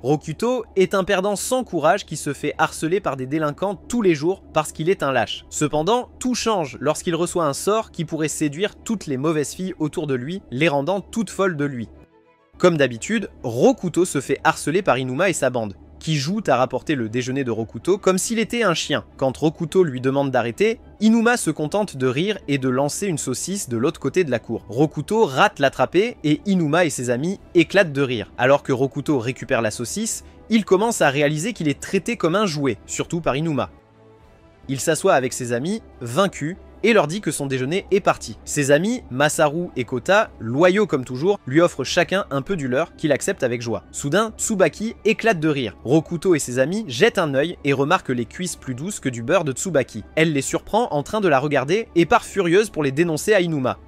Rokuto est un perdant sans courage qui se fait harceler par des délinquants tous les jours parce qu'il est un lâche. Cependant, tout change lorsqu'il reçoit un sort qui pourrait séduire toutes les mauvaises filles autour de lui, les rendant toutes folles de lui. Comme d'habitude, Rokuto se fait harceler par Inuma et sa bande, qui jouent à rapporter le déjeuner de Rokuto comme s'il était un chien. Quand Rokuto lui demande d'arrêter, Inuma se contente de rire et de lancer une saucisse de l'autre côté de la cour. Rokuto rate l'attraper et Inuma et ses amis éclatent de rire. Alors que Rokuto récupère la saucisse, il commence à réaliser qu'il est traité comme un jouet, surtout par Inuma. Il s'assoit avec ses amis, vaincus, et leur dit que son déjeuner est parti. Ses amis, Masaru et Kota, loyaux comme toujours, lui offrent chacun un peu du leur qu'il accepte avec joie. Soudain, Tsubaki éclate de rire. Rokuto et ses amis jettent un œil et remarquent les cuisses plus douces que du beurre de Tsubaki. Elle les surprend en train de la regarder et part furieuse pour les dénoncer à Inuma.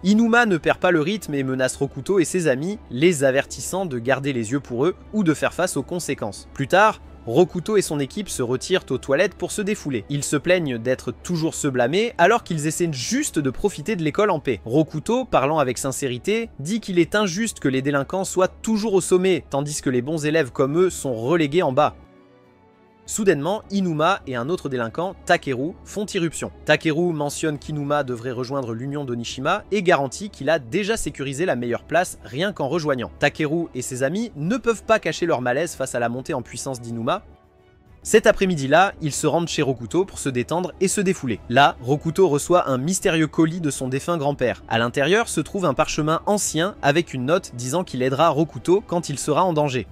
Inuma ne perd pas le rythme et menace Rokuto et ses amis, les avertissant de garder les yeux pour eux ou de faire face aux conséquences. Plus tard, Rokuto et son équipe se retirent aux toilettes pour se défouler. Ils se plaignent d'être toujours se blâmer alors qu'ils essaient juste de profiter de l'école en paix. Rokuto, parlant avec sincérité, dit qu'il est injuste que les délinquants soient toujours au sommet, tandis que les bons élèves comme eux sont relégués en bas. Soudainement, Inuma et un autre délinquant, Takeru, font irruption. Takeru mentionne qu'Inuma devrait rejoindre l'union d'Onishima et garantit qu'il a déjà sécurisé la meilleure place rien qu'en rejoignant. Takeru et ses amis ne peuvent pas cacher leur malaise face à la montée en puissance d'Inuma. Cet après-midi-là, ils se rendent chez Rokuto pour se détendre et se défouler. Là, Rokuto reçoit un mystérieux colis de son défunt grand-père. À l'intérieur se trouve un parchemin ancien avec une note disant qu'il aidera Rokuto quand il sera en danger.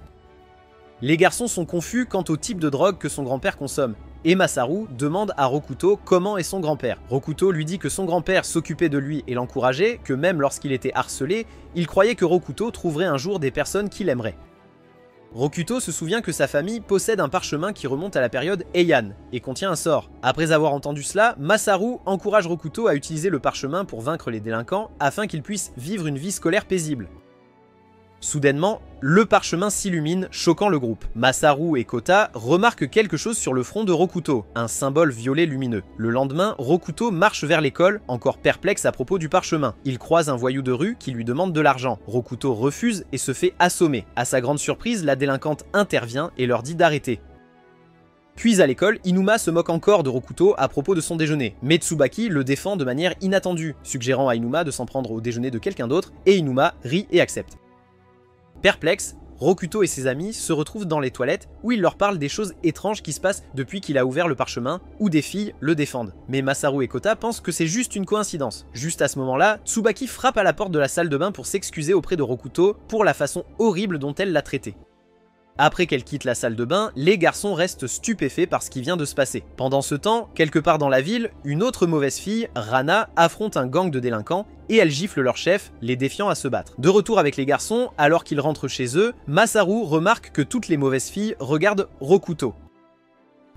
Les garçons sont confus quant au type de drogue que son grand-père consomme, et Masaru demande à Rokuto comment est son grand-père. Rokuto lui dit que son grand-père s'occupait de lui et l'encourageait, que même lorsqu'il était harcelé, il croyait que Rokuto trouverait un jour des personnes qu'il aimerait. Rokuto se souvient que sa famille possède un parchemin qui remonte à la période Heian et contient un sort. Après avoir entendu cela, Masaru encourage Rokuto à utiliser le parchemin pour vaincre les délinquants afin qu'il puisse vivre une vie scolaire paisible. Soudainement, le parchemin s'illumine, choquant le groupe. Masaru et Kota remarquent quelque chose sur le front de Rokuto, un symbole violet lumineux. Le lendemain, Rokuto marche vers l'école, encore perplexe à propos du parchemin. Il croise un voyou de rue qui lui demande de l'argent. Rokuto refuse et se fait assommer. À sa grande surprise, la délinquante intervient et leur dit d'arrêter. Puis à l'école, Inuma se moque encore de Rokuto à propos de son déjeuner, mais Tsubaki le défend de manière inattendue, suggérant à Inuma de s'en prendre au déjeuner de quelqu'un d'autre, et Inuma rit et accepte. Perplexe, Rokuto et ses amis se retrouvent dans les toilettes où il leur parle des choses étranges qui se passent depuis qu'il a ouvert le parchemin, où des filles le défendent. Mais Masaru et Kota pensent que c'est juste une coïncidence. Juste à ce moment-là, Tsubaki frappe à la porte de la salle de bain pour s'excuser auprès de Rokuto pour la façon horrible dont elle l'a traité. Après qu'elle quitte la salle de bain, les garçons restent stupéfaits par ce qui vient de se passer. Pendant ce temps, quelque part dans la ville, une autre mauvaise fille, Rana, affronte un gang de délinquants et elle gifle leur chef, les défiant à se battre. De retour avec les garçons, alors qu'ils rentrent chez eux, Masaru remarque que toutes les mauvaises filles regardent Rokuto.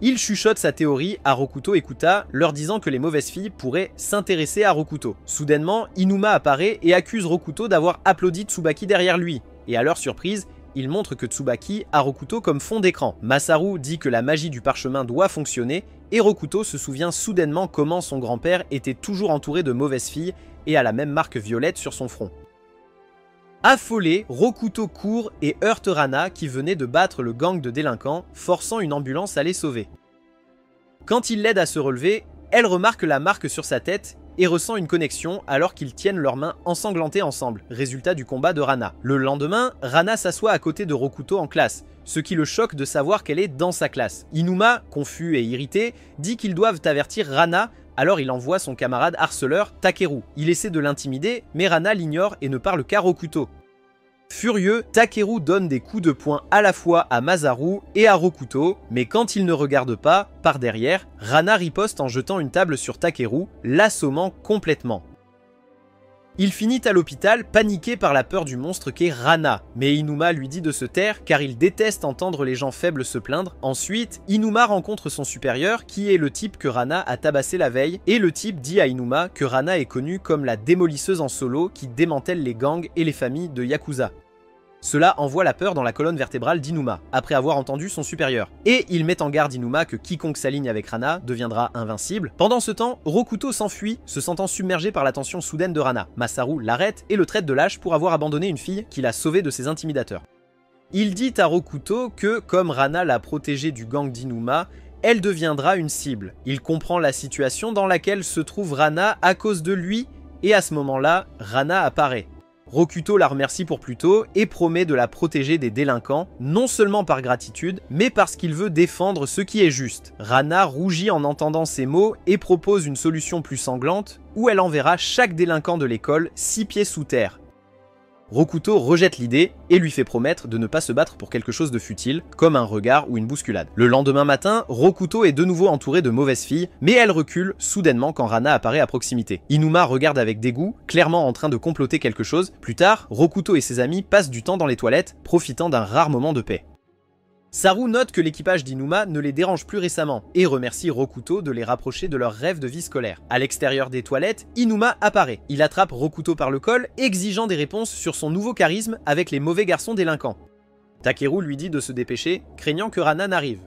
Il chuchote sa théorie à Rokuto et Kota, leur disant que les mauvaises filles pourraient s'intéresser à Rokuto. Soudainement, Inuma apparaît et accuse Rokuto d'avoir applaudi Tsubaki derrière lui, et à leur surprise, il montre que Tsubaki a Rokuto comme fond d'écran. Masaru dit que la magie du parchemin doit fonctionner, et Rokuto se souvient soudainement comment son grand-père était toujours entouré de mauvaises filles et a la même marque violette sur son front. Affolé, Rokuto court et heurte Rana qui venait de battre le gang de délinquants, forçant une ambulance à les sauver. Quand il l'aide à se relever, elle remarque la marque sur sa tête et ressent une connexion alors qu'ils tiennent leurs mains ensanglantées ensemble, résultat du combat de Rana. Le lendemain, Rana s'assoit à côté de Rokuto en classe, ce qui le choque de savoir qu'elle est dans sa classe. Inuma, confus et irrité, dit qu'ils doivent avertir Rana, alors il envoie son camarade harceleur Takeru. Il essaie de l'intimider, mais Rana l'ignore et ne parle qu'à Rokuto. Furieux, Takeru donne des coups de poing à la fois à Masaru et à Rokuto, mais quand il ne regarde pas, par derrière, Rana riposte en jetant une table sur Takeru, l'assommant complètement. Il finit à l'hôpital, paniqué par la peur du monstre qu'est Rana, mais Inuma lui dit de se taire car il déteste entendre les gens faibles se plaindre. Ensuite, Inuma rencontre son supérieur qui est le type que Rana a tabassé la veille, et le type dit à Inuma que Rana est connue comme la démolisseuse en solo qui démantèle les gangs et les familles de Yakuza. Cela envoie la peur dans la colonne vertébrale d'Inuma, après avoir entendu son supérieur. Et il met en garde Inuma que quiconque s'aligne avec Rana deviendra invincible. Pendant ce temps, Rokuto s'enfuit, se sentant submergé par l'attention soudaine de Rana. Masaru l'arrête et le traite de lâche pour avoir abandonné une fille qu'il a sauvée de ses intimidateurs. Il dit à Rokuto que, comme Rana l'a protégé du gang d'Inuma, elle deviendra une cible. Il comprend la situation dans laquelle se trouve Rana à cause de lui, et à ce moment-là, Rana apparaît. Rokuto la remercie pour plus tôt et promet de la protéger des délinquants, non seulement par gratitude, mais parce qu'il veut défendre ce qui est juste. Rana rougit en entendant ces mots et propose une solution plus sanglante, où elle enverra chaque délinquant de l'école 6 pieds sous terre. Rokuto rejette l'idée et lui fait promettre de ne pas se battre pour quelque chose de futile, comme un regard ou une bousculade. Le lendemain matin, Rokuto est de nouveau entouré de mauvaises filles, mais elle recule soudainement quand Rana apparaît à proximité. Inuma regarde avec dégoût, clairement en train de comploter quelque chose. Plus tard, Rokuto et ses amis passent du temps dans les toilettes, profitant d'un rare moment de paix. Saru note que l'équipage d'Inuma ne les dérange plus récemment et remercie Rokuto de les rapprocher de leur rêve de vie scolaire. À l'extérieur des toilettes, Inuma apparaît. Il attrape Rokuto par le col, exigeant des réponses sur son nouveau charisme avec les mauvais garçons délinquants. Takeru lui dit de se dépêcher, craignant que Rana n'arrive.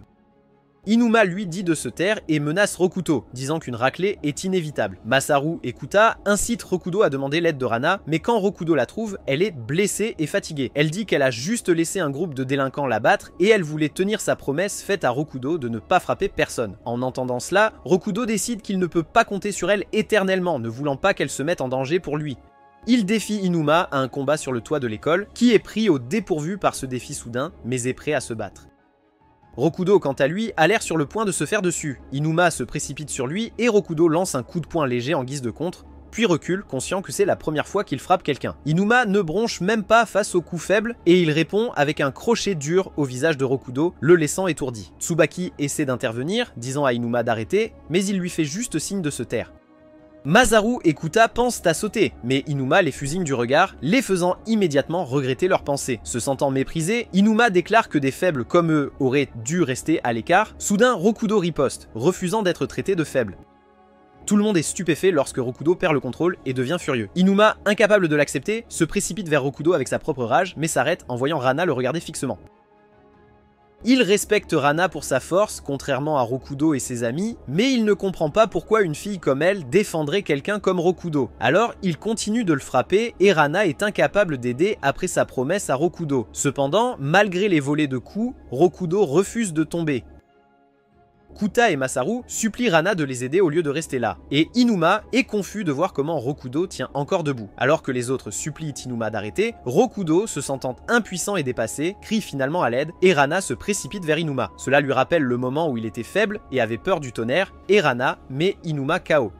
Inuma lui dit de se taire et menace Rokuto, disant qu'une raclée est inévitable. Masaru et Kuta incitent Rokuto à demander l'aide de Rana, mais quand Rokuto la trouve, elle est blessée et fatiguée. Elle dit qu'elle a juste laissé un groupe de délinquants la battre et elle voulait tenir sa promesse faite à Rokuto de ne pas frapper personne. En entendant cela, Rokuto décide qu'il ne peut pas compter sur elle éternellement, ne voulant pas qu'elle se mette en danger pour lui. Il défie Inuma à un combat sur le toit de l'école, qui est pris au dépourvu par ce défi soudain, mais est prêt à se battre. Rokuto, quant à lui, a l'air sur le point de se faire dessus. Inuma se précipite sur lui et Rokuto lance un coup de poing léger en guise de contre, puis recule, conscient que c'est la première fois qu'il frappe quelqu'un. Inuma ne bronche même pas face au coup faible et il répond avec un crochet dur au visage de Rokuto, le laissant étourdi. Tsubaki essaie d'intervenir, disant à Inuma d'arrêter, mais il lui fait juste signe de se taire. Masaru et Kuta pensent à sauter, mais Inuma les fusille du regard, les faisant immédiatement regretter leurs pensées. Se sentant méprisé, Inuma déclare que des faibles comme eux auraient dû rester à l'écart. Soudain, Rokuto riposte, refusant d'être traité de faible. Tout le monde est stupéfait lorsque Rokuto perd le contrôle et devient furieux. Inuma, incapable de l'accepter, se précipite vers Rokuto avec sa propre rage, mais s'arrête en voyant Rana le regarder fixement. Il respecte Rana pour sa force, contrairement à Rokuto et ses amis, mais il ne comprend pas pourquoi une fille comme elle défendrait quelqu'un comme Rokuto. Alors, il continue de le frapper et Rana est incapable d'aider après sa promesse à Rokuto. Cependant, malgré les volées de coups, Rokuto refuse de tomber. Kuta et Masaru supplient Rana de les aider au lieu de rester là, et Inuma est confus de voir comment Rokuto tient encore debout. Alors que les autres supplient Inuma d'arrêter, Rokuto, se sentant impuissant et dépassé, crie finalement à l'aide, et Rana se précipite vers Inuma. Cela lui rappelle le moment où il était faible et avait peur du tonnerre, et Rana met Inuma KO.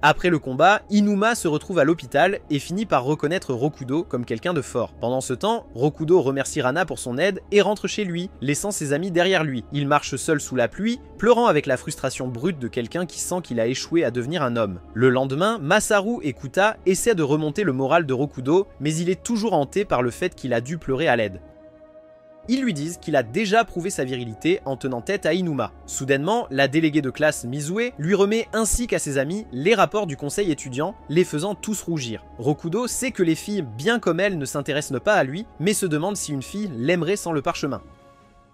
Après le combat, Inuma se retrouve à l'hôpital et finit par reconnaître Rokuto comme quelqu'un de fort. Pendant ce temps, Rokuto remercie Rana pour son aide et rentre chez lui, laissant ses amis derrière lui. Il marche seul sous la pluie, pleurant avec la frustration brute de quelqu'un qui sent qu'il a échoué à devenir un homme. Le lendemain, Masaru et Kuta essaient de remonter le moral de Rokuto, mais il est toujours hanté par le fait qu'il a dû pleurer à l'aide. Ils lui disent qu'il a déjà prouvé sa virilité en tenant tête à Inuma. Soudainement, la déléguée de classe Mizue lui remet ainsi qu'à ses amis les rapports du conseil étudiant, les faisant tous rougir. Rokuto sait que les filles bien comme elle ne s'intéressent pas à lui, mais se demande si une fille l'aimerait sans le parchemin.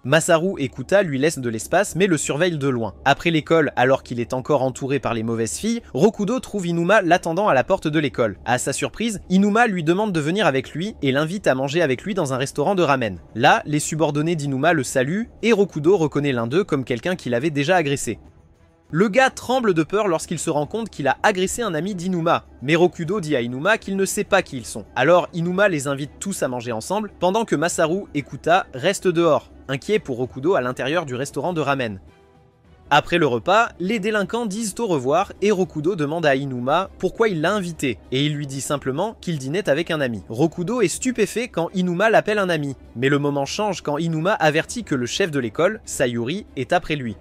Masaru et Kuta lui laissent de l'espace mais le surveillent de loin. Après l'école, alors qu'il est encore entouré par les mauvaises filles, Rokuto trouve Inuma l'attendant à la porte de l'école. À sa surprise, Inuma lui demande de venir avec lui et l'invite à manger avec lui dans un restaurant de ramen. Là, les subordonnés d'Inuma le saluent et Rokuto reconnaît l'un d'eux comme quelqu'un qui l'avait déjà agressé. Le gars tremble de peur lorsqu'il se rend compte qu'il a agressé un ami d'Inuma, mais Rokuto dit à Inuma qu'il ne sait pas qui ils sont. Alors Inuma les invite tous à manger ensemble, pendant que Masaru et Kuta restent dehors, inquiets pour Rokuto à l'intérieur du restaurant de ramen. Après le repas, les délinquants disent au revoir et Rokuto demande à Inuma pourquoi il l'a invité, et il lui dit simplement qu'il dînait avec un ami. Rokuto est stupéfait quand Inuma l'appelle un ami, mais le moment change quand Inuma avertit que le chef de l'école, Sayuri, est après lui.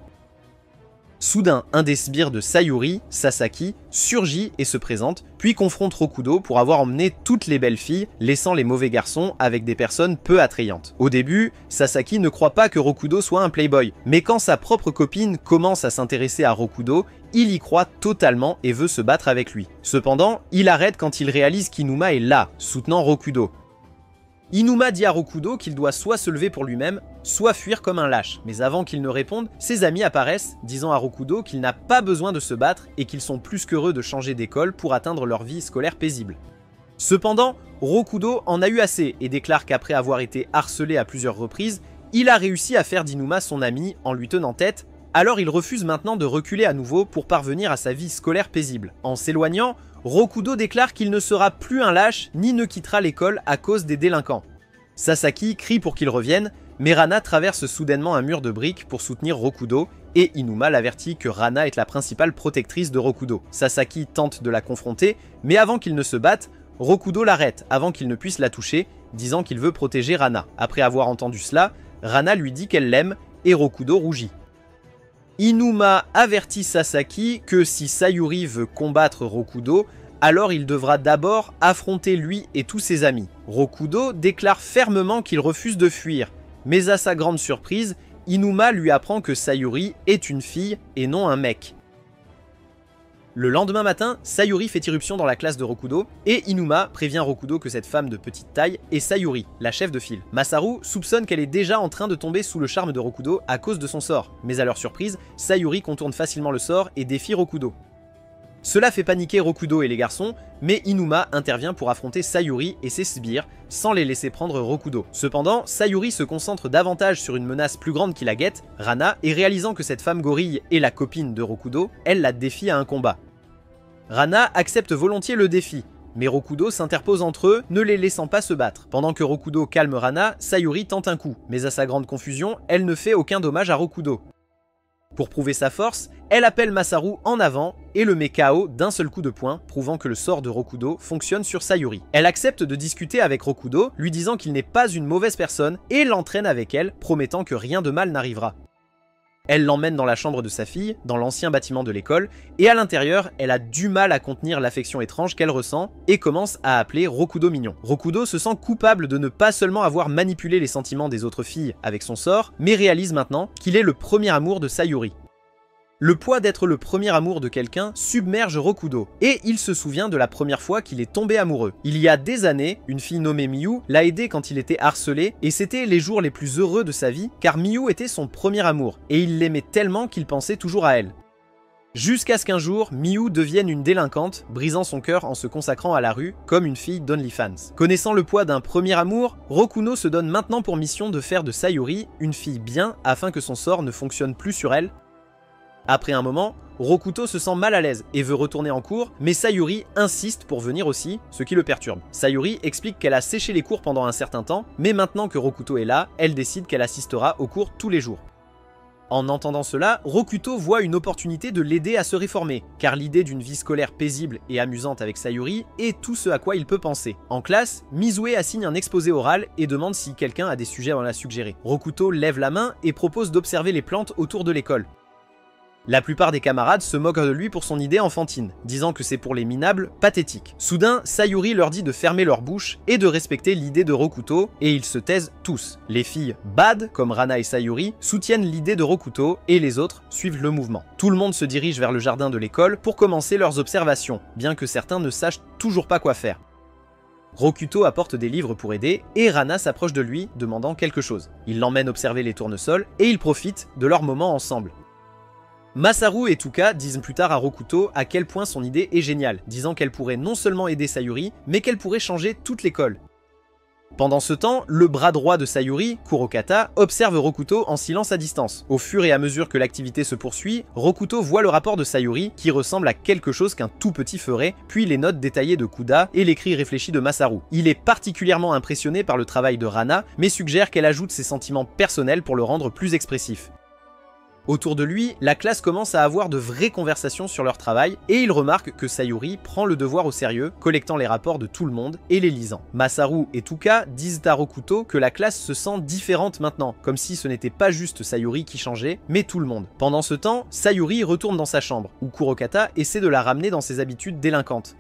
Soudain, un des sbires de Sayuri, Sasaki, surgit et se présente, puis confronte Rokuto pour avoir emmené toutes les belles filles, laissant les mauvais garçons avec des personnes peu attrayantes. Au début, Sasaki ne croit pas que Rokuto soit un playboy, mais quand sa propre copine commence à s'intéresser à Rokuto, il y croit totalement et veut se battre avec lui. Cependant, il arrête quand il réalise qu'Inuma est là, soutenant Rokuto. Inuma dit à Rokuto qu'il doit soit se lever pour lui-même, soit fuir comme un lâche. Mais avant qu'il ne réponde, ses amis apparaissent, disant à Rokuto qu'il n'a pas besoin de se battre et qu'ils sont plus qu'heureux de changer d'école pour atteindre leur vie scolaire paisible. Cependant, Rokudo en a eu assez et déclare qu'après avoir été harcelé à plusieurs reprises, il a réussi à faire d'Inuma son ami en lui tenant tête, alors il refuse maintenant de reculer à nouveau pour parvenir à sa vie scolaire paisible. En s'éloignant, Rokudo déclare qu'il ne sera plus un lâche ni ne quittera l'école à cause des délinquants. Sasaki crie pour qu'il revienne, mais Rana traverse soudainement un mur de briques pour soutenir Rokudo, et Inuma l'avertit que Rana est la principale protectrice de Rokudo. Sasaki tente de la confronter, mais avant qu'ils ne se battent, Rokudo l'arrête avant qu'il ne puisse la toucher, disant qu'il veut protéger Rana. Après avoir entendu cela, Rana lui dit qu'elle l'aime, et Rokudo rougit. Inuma avertit Sasaki que si Sayuri veut combattre Rokudo, alors il devra d'abord affronter lui et tous ses amis. Rokudo déclare fermement qu'il refuse de fuir, mais à sa grande surprise, Inuma lui apprend que Sayuri est une fille et non un mec. Le lendemain matin, Sayuri fait irruption dans la classe de Rokudo, et Inuma prévient Rokudo que cette femme de petite taille est Sayuri, la chef de file. Masaru soupçonne qu'elle est déjà en train de tomber sous le charme de Rokudo à cause de son sort, mais à leur surprise, Sayuri contourne facilement le sort et défie Rokudo. Cela fait paniquer Rokudo et les garçons, mais Inuma intervient pour affronter Sayuri et ses sbires, sans les laisser prendre Rokudo. Cependant, Sayuri se concentre davantage sur une menace plus grande qui la guette, Rana, et réalisant que cette femme gorille est la copine de Rokudo, elle la défie à un combat. Rana accepte volontiers le défi, mais Rokudo s'interpose entre eux, ne les laissant pas se battre. Pendant que Rokudo calme Rana, Sayuri tente un coup, mais à sa grande confusion, elle ne fait aucun dommage à Rokudo. Pour prouver sa force, elle appelle Masaru en avant et le met KO d'un seul coup de poing, prouvant que le sort de Rokudo fonctionne sur Sayuri. Elle accepte de discuter avec Rokudo, lui disant qu'il n'est pas une mauvaise personne, et l'entraîne avec elle, promettant que rien de mal n'arrivera. Elle l'emmène dans la chambre de sa fille, dans l'ancien bâtiment de l'école, et à l'intérieur, elle a du mal à contenir l'affection étrange qu'elle ressent, et commence à appeler Rokudo mignon. Rokudo se sent coupable de ne pas seulement avoir manipulé les sentiments des autres filles avec son sort, mais réalise maintenant qu'il est le premier amour de Sayuri. Le poids d'être le premier amour de quelqu'un submerge Rokudo, et il se souvient de la première fois qu'il est tombé amoureux. Il y a des années, une fille nommée Miyu l'a aidé quand il était harcelé, et c'était les jours les plus heureux de sa vie, car Miyu était son premier amour, et il l'aimait tellement qu'il pensait toujours à elle. Jusqu'à ce qu'un jour, Miyu devienne une délinquante, brisant son cœur en se consacrant à la rue, comme une fille d'OnlyFans. Connaissant le poids d'un premier amour, Rokuno se donne maintenant pour mission de faire de Sayuri une fille bien, afin que son sort ne fonctionne plus sur elle. Après un moment, Rokuto se sent mal à l'aise et veut retourner en cours, mais Sayuri insiste pour venir aussi, ce qui le perturbe. Sayuri explique qu'elle a séché les cours pendant un certain temps, mais maintenant que Rokuto est là, elle décide qu'elle assistera aux cours tous les jours. En entendant cela, Rokuto voit une opportunité de l'aider à se réformer, car l'idée d'une vie scolaire paisible et amusante avec Sayuri est tout ce à quoi il peut penser. En classe, Mizue assigne un exposé oral et demande si quelqu'un a des sujets à la suggérer. Rokuto lève la main et propose d'observer les plantes autour de l'école. La plupart des camarades se moquent de lui pour son idée enfantine, disant que c'est pour les minables pathétique. Soudain, Sayuri leur dit de fermer leur bouche et de respecter l'idée de Rokuto, et ils se taisent tous. Les filles bad, comme Rana et Sayuri, soutiennent l'idée de Rokuto, et les autres suivent le mouvement. Tout le monde se dirige vers le jardin de l'école pour commencer leurs observations, bien que certains ne sachent toujours pas quoi faire. Rokuto apporte des livres pour aider, et Rana s'approche de lui, demandant quelque chose. Il l'emmène observer les tournesols, et ils profitent de leur moment ensemble. Masaru et Tuka disent plus tard à Rokuto à quel point son idée est géniale, disant qu'elle pourrait non seulement aider Sayuri, mais qu'elle pourrait changer toute l'école. Pendant ce temps, le bras droit de Sayuri, Kurokata, observe Rokuto en silence à distance. Au fur et à mesure que l'activité se poursuit, Rokuto voit le rapport de Sayuri qui ressemble à quelque chose qu'un tout petit ferait, puis les notes détaillées de Kuda et l'écrit réfléchi de Masaru. Il est particulièrement impressionné par le travail de Rana, mais suggère qu'elle ajoute ses sentiments personnels pour le rendre plus expressif. Autour de lui, la classe commence à avoir de vraies conversations sur leur travail et il remarque que Sayuri prend le devoir au sérieux, collectant les rapports de tout le monde et les lisant. Masaru et Tuka disent à Rokuto que la classe se sent différente maintenant, comme si ce n'était pas juste Sayuri qui changeait, mais tout le monde. Pendant ce temps, Sayuri retourne dans sa chambre, où Kurokata essaie de la ramener dans ses habitudes délinquantes.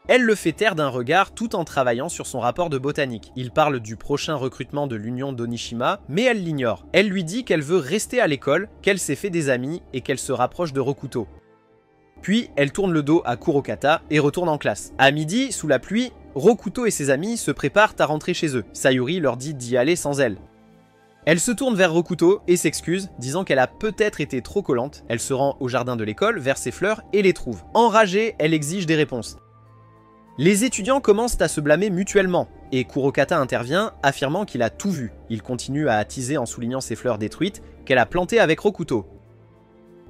Elle le fait taire d'un regard tout en travaillant sur son rapport de botanique. Il parle du prochain recrutement de l'Union d'Onishima, mais elle l'ignore. Elle lui dit qu'elle veut rester à l'école, qu'elle s'est fait des amis et qu'elle se rapproche de Rokuto. Puis, elle tourne le dos à Kurokata et retourne en classe. À midi, sous la pluie, Rokuto et ses amis se préparent à rentrer chez eux. Sayuri leur dit d'y aller sans elle. Elle se tourne vers Rokuto et s'excuse, disant qu'elle a peut-être été trop collante. Elle se rend au jardin de l'école, vers ses fleurs, et les trouve. Enragée, elle exige des réponses. Les étudiants commencent à se blâmer mutuellement, et Kurokata intervient, affirmant qu'il a tout vu. Il continue à attiser en soulignant ses fleurs détruites qu'elle a plantées avec Rokuto.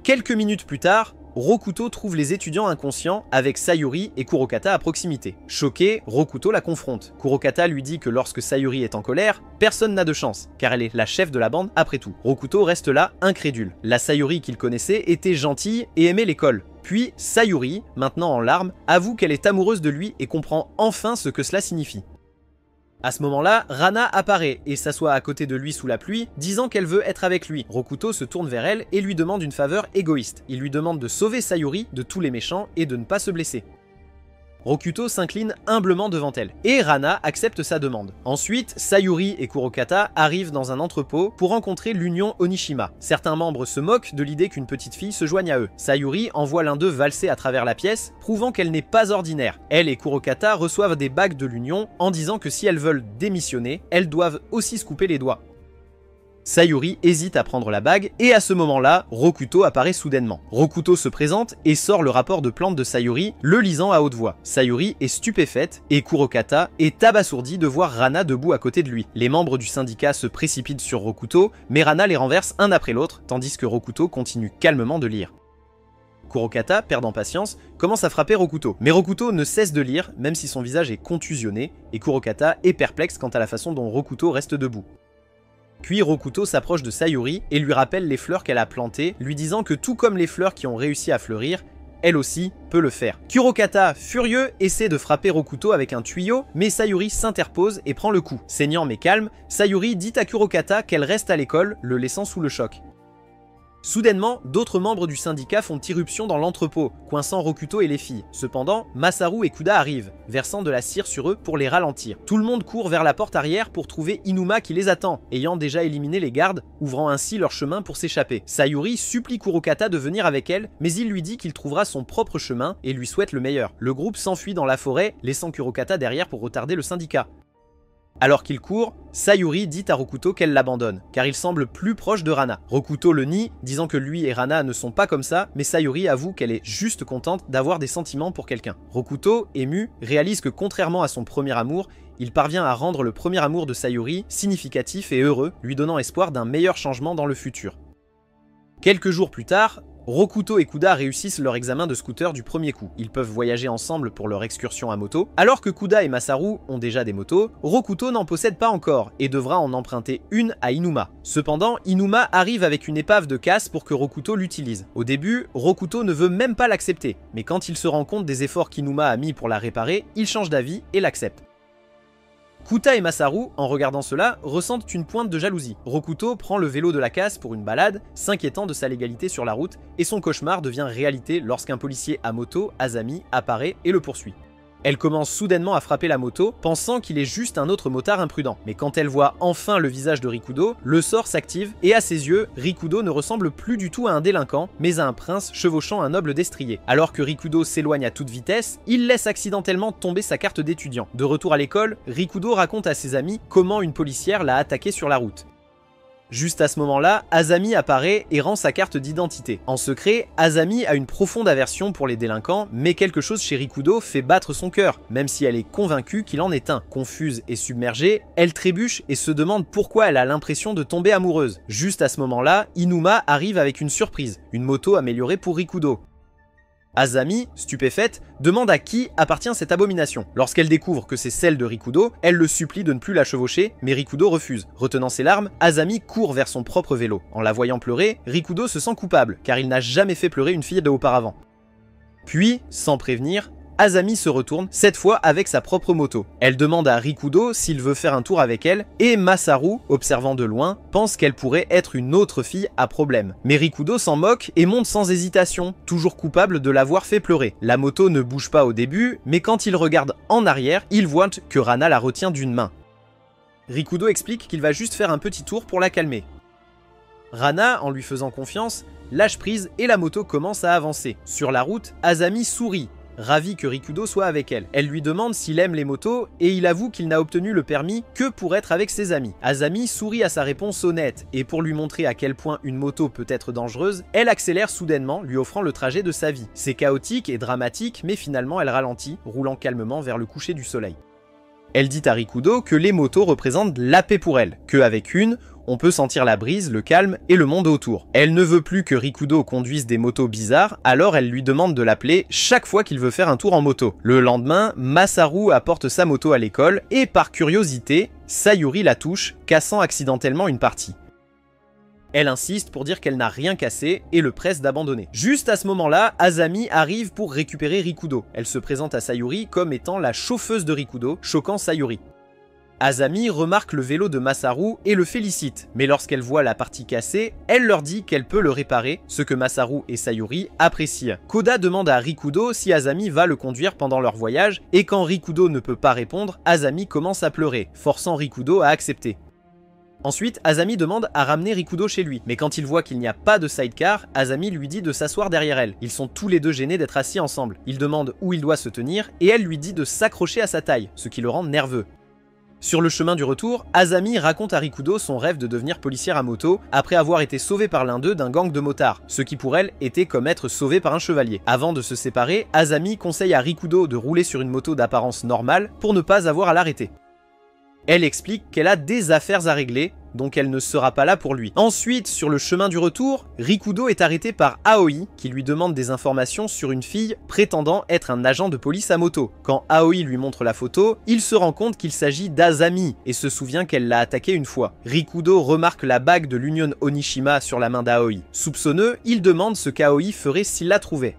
Quelques minutes plus tard, Rokuto trouve les étudiants inconscients avec Sayuri et Kurokata à proximité. Choqué, Rokuto la confronte. Kurokata lui dit que lorsque Sayuri est en colère, personne n'a de chance, car elle est la chef de la bande après tout. Rokuto reste là, incrédule. La Sayuri qu'il connaissait était gentille et aimait l'école. Puis Sayuri, maintenant en larmes, avoue qu'elle est amoureuse de lui et comprend enfin ce que cela signifie. À ce moment-là, Rana apparaît et s'assoit à côté de lui sous la pluie, disant qu'elle veut être avec lui. Rokuto se tourne vers elle et lui demande une faveur égoïste. Il lui demande de sauver Sayuri de tous les méchants et de ne pas se blesser. Rokuto s'incline humblement devant elle, et Rana accepte sa demande. Ensuite, Sayuri et Kurokata arrivent dans un entrepôt pour rencontrer l'Union Onishima. Certains membres se moquent de l'idée qu'une petite fille se joigne à eux. Sayuri envoie l'un d'eux valser à travers la pièce, prouvant qu'elle n'est pas ordinaire. Elle et Kurokata reçoivent des bagues de l'Union en disant que si elles veulent démissionner, elles doivent aussi se couper les doigts. Sayuri hésite à prendre la bague, et à ce moment-là, Rokuto apparaît soudainement. Rokuto se présente et sort le rapport de plante de Sayuri, le lisant à haute voix. Sayuri est stupéfaite, et Kurokata est abasourdi de voir Rana debout à côté de lui. Les membres du syndicat se précipitent sur Rokuto, mais Rana les renverse un après l'autre, tandis que Rokuto continue calmement de lire. Kurokata, perdant patience, commence à frapper Rokuto. Mais Rokuto ne cesse de lire, même si son visage est contusionné, et Kurokata est perplexe quant à la façon dont Rokuto reste debout. Puis Rokuto s'approche de Sayuri et lui rappelle les fleurs qu'elle a plantées, lui disant que tout comme les fleurs qui ont réussi à fleurir, elle aussi peut le faire. Kurokata, furieux, essaie de frapper Rokuto avec un tuyau, mais Sayuri s'interpose et prend le coup. Saignant mais calme, Sayuri dit à Kurokata qu'elle reste à l'école, le laissant sous le choc. Soudainement, d'autres membres du syndicat font irruption dans l'entrepôt, coinçant Rokuto et les filles. Cependant, Masaru et Kuda arrivent, versant de la cire sur eux pour les ralentir. Tout le monde court vers la porte arrière pour trouver Inuma qui les attend, ayant déjà éliminé les gardes, ouvrant ainsi leur chemin pour s'échapper. Sayuri supplie Kurokata de venir avec elle, mais il lui dit qu'il trouvera son propre chemin et lui souhaite le meilleur. Le groupe s'enfuit dans la forêt, laissant Kurokata derrière pour retarder le syndicat. Alors qu'il court, Sayuri dit à Rokuto qu'elle l'abandonne, car il semble plus proche de Rana. Rokuto le nie, disant que lui et Rana ne sont pas comme ça, mais Sayuri avoue qu'elle est juste contente d'avoir des sentiments pour quelqu'un. Rokuto, ému, réalise que contrairement à son premier amour, il parvient à rendre le premier amour de Sayuri significatif et heureux, lui donnant espoir d'un meilleur changement dans le futur. Quelques jours plus tard, Rokuto et Kuda réussissent leur examen de scooter du premier coup. Ils peuvent voyager ensemble pour leur excursion à moto. Alors que Kuda et Masaru ont déjà des motos, Rokuto n'en possède pas encore et devra en emprunter une à Inuma. Cependant, Inuma arrive avec une épave de casse pour que Rokuto l'utilise. Au début, Rokuto ne veut même pas l'accepter, mais quand il se rend compte des efforts qu'Inuma a mis pour la réparer, il change d'avis et l'accepte. Kuta et Masaru, en regardant cela, ressentent une pointe de jalousie. Rokuto prend le vélo de la casse pour une balade, s'inquiétant de sa légalité sur la route, et son cauchemar devient réalité lorsqu'un policier à moto, Azami, apparaît et le poursuit. Elle commence soudainement à frapper la moto, pensant qu'il est juste un autre motard imprudent. Mais quand elle voit enfin le visage de Rikudo, le sort s'active et à ses yeux, Rikudo ne ressemble plus du tout à un délinquant, mais à un prince chevauchant un noble destrier. Alors que Rikudo s'éloigne à toute vitesse, il laisse accidentellement tomber sa carte d'étudiant. De retour à l'école, Rikudo raconte à ses amis comment une policière l'a attaqué sur la route. Juste à ce moment-là, Azami apparaît et rend sa carte d'identité. En secret, Azami a une profonde aversion pour les délinquants, mais quelque chose chez Rikudo fait battre son cœur, même si elle est convaincue qu'il en est un. Confuse et submergée, elle trébuche et se demande pourquoi elle a l'impression de tomber amoureuse. Juste à ce moment-là, Inuma arrive avec une surprise, une moto améliorée pour Rikudo. Azami, stupéfaite, demande à qui appartient cette abomination. Lorsqu'elle découvre que c'est celle de Rikudo, elle le supplie de ne plus la chevaucher, mais Rikudo refuse. Retenant ses larmes, Azami court vers son propre vélo. En la voyant pleurer, Rikudo se sent coupable, car il n'a jamais fait pleurer une fille auparavant. Puis, sans prévenir, Azami se retourne, cette fois avec sa propre moto. Elle demande à Rikudo s'il veut faire un tour avec elle, et Masaru, observant de loin, pense qu'elle pourrait être une autre fille à problème. Mais Rikudo s'en moque et monte sans hésitation, toujours coupable de l'avoir fait pleurer. La moto ne bouge pas au début, mais quand il regarde en arrière, il voit que Rana la retient d'une main. Rikudo explique qu'il va juste faire un petit tour pour la calmer. Rana, en lui faisant confiance, lâche prise et la moto commence à avancer. Sur la route, Azami sourit. ravie que Rikudo soit avec elle. Elle lui demande s'il aime les motos et il avoue qu'il n'a obtenu le permis que pour être avec ses amis. Azami sourit à sa réponse honnête et pour lui montrer à quel point une moto peut être dangereuse, elle accélère soudainement, lui offrant le trajet de sa vie. C'est chaotique et dramatique, mais finalement elle ralentit, roulant calmement vers le coucher du soleil. Elle dit à Rikudo que les motos représentent la paix pour elle, qu'avec une, on peut sentir la brise, le calme et le monde autour. Elle ne veut plus que Rikudo conduise des motos bizarres, alors elle lui demande de l'appeler chaque fois qu'il veut faire un tour en moto. Le lendemain, Masaru apporte sa moto à l'école et par curiosité, Sayuri la touche, cassant accidentellement une partie. Elle insiste pour dire qu'elle n'a rien cassé et le presse d'abandonner. Juste à ce moment-là, Azami arrive pour récupérer Rikudo. Elle se présente à Sayuri comme étant la chauffeuse de Rikudo, choquant Sayuri. Azami remarque le vélo de Masaru et le félicite, mais lorsqu'elle voit la partie cassée, elle leur dit qu'elle peut le réparer, ce que Masaru et Sayuri apprécient. Koda demande à Rikudo si Azami va le conduire pendant leur voyage, et quand Rikudo ne peut pas répondre, Azami commence à pleurer, forçant Rikudo à accepter. Ensuite, Azami demande à ramener Rikudo chez lui, mais quand il voit qu'il n'y a pas de sidecar, Azami lui dit de s'asseoir derrière elle. Ils sont tous les deux gênés d'être assis ensemble. Il demande où il doit se tenir, et elle lui dit de s'accrocher à sa taille, ce qui le rend nerveux. Sur le chemin du retour, Azami raconte à Rikudo son rêve de devenir policière à moto après avoir été sauvée par l'un d'eux d'un gang de motards, ce qui pour elle était comme être sauvée par un chevalier. Avant de se séparer, Azami conseille à Rikudo de rouler sur une moto d'apparence normale pour ne pas avoir à l'arrêter. Elle explique qu'elle a des affaires à régler, donc elle ne sera pas là pour lui. Ensuite, sur le chemin du retour, Rikudo est arrêté par Aoi, qui lui demande des informations sur une fille prétendant être un agent de police à moto. Quand Aoi lui montre la photo, il se rend compte qu'il s'agit d'Azami, et se souvient qu'elle l'a attaqué une fois. Rikudo remarque la bague de l'Union Onishima sur la main d'Aoi. Soupçonneux, il demande ce qu'Aoi ferait s'il la trouvait.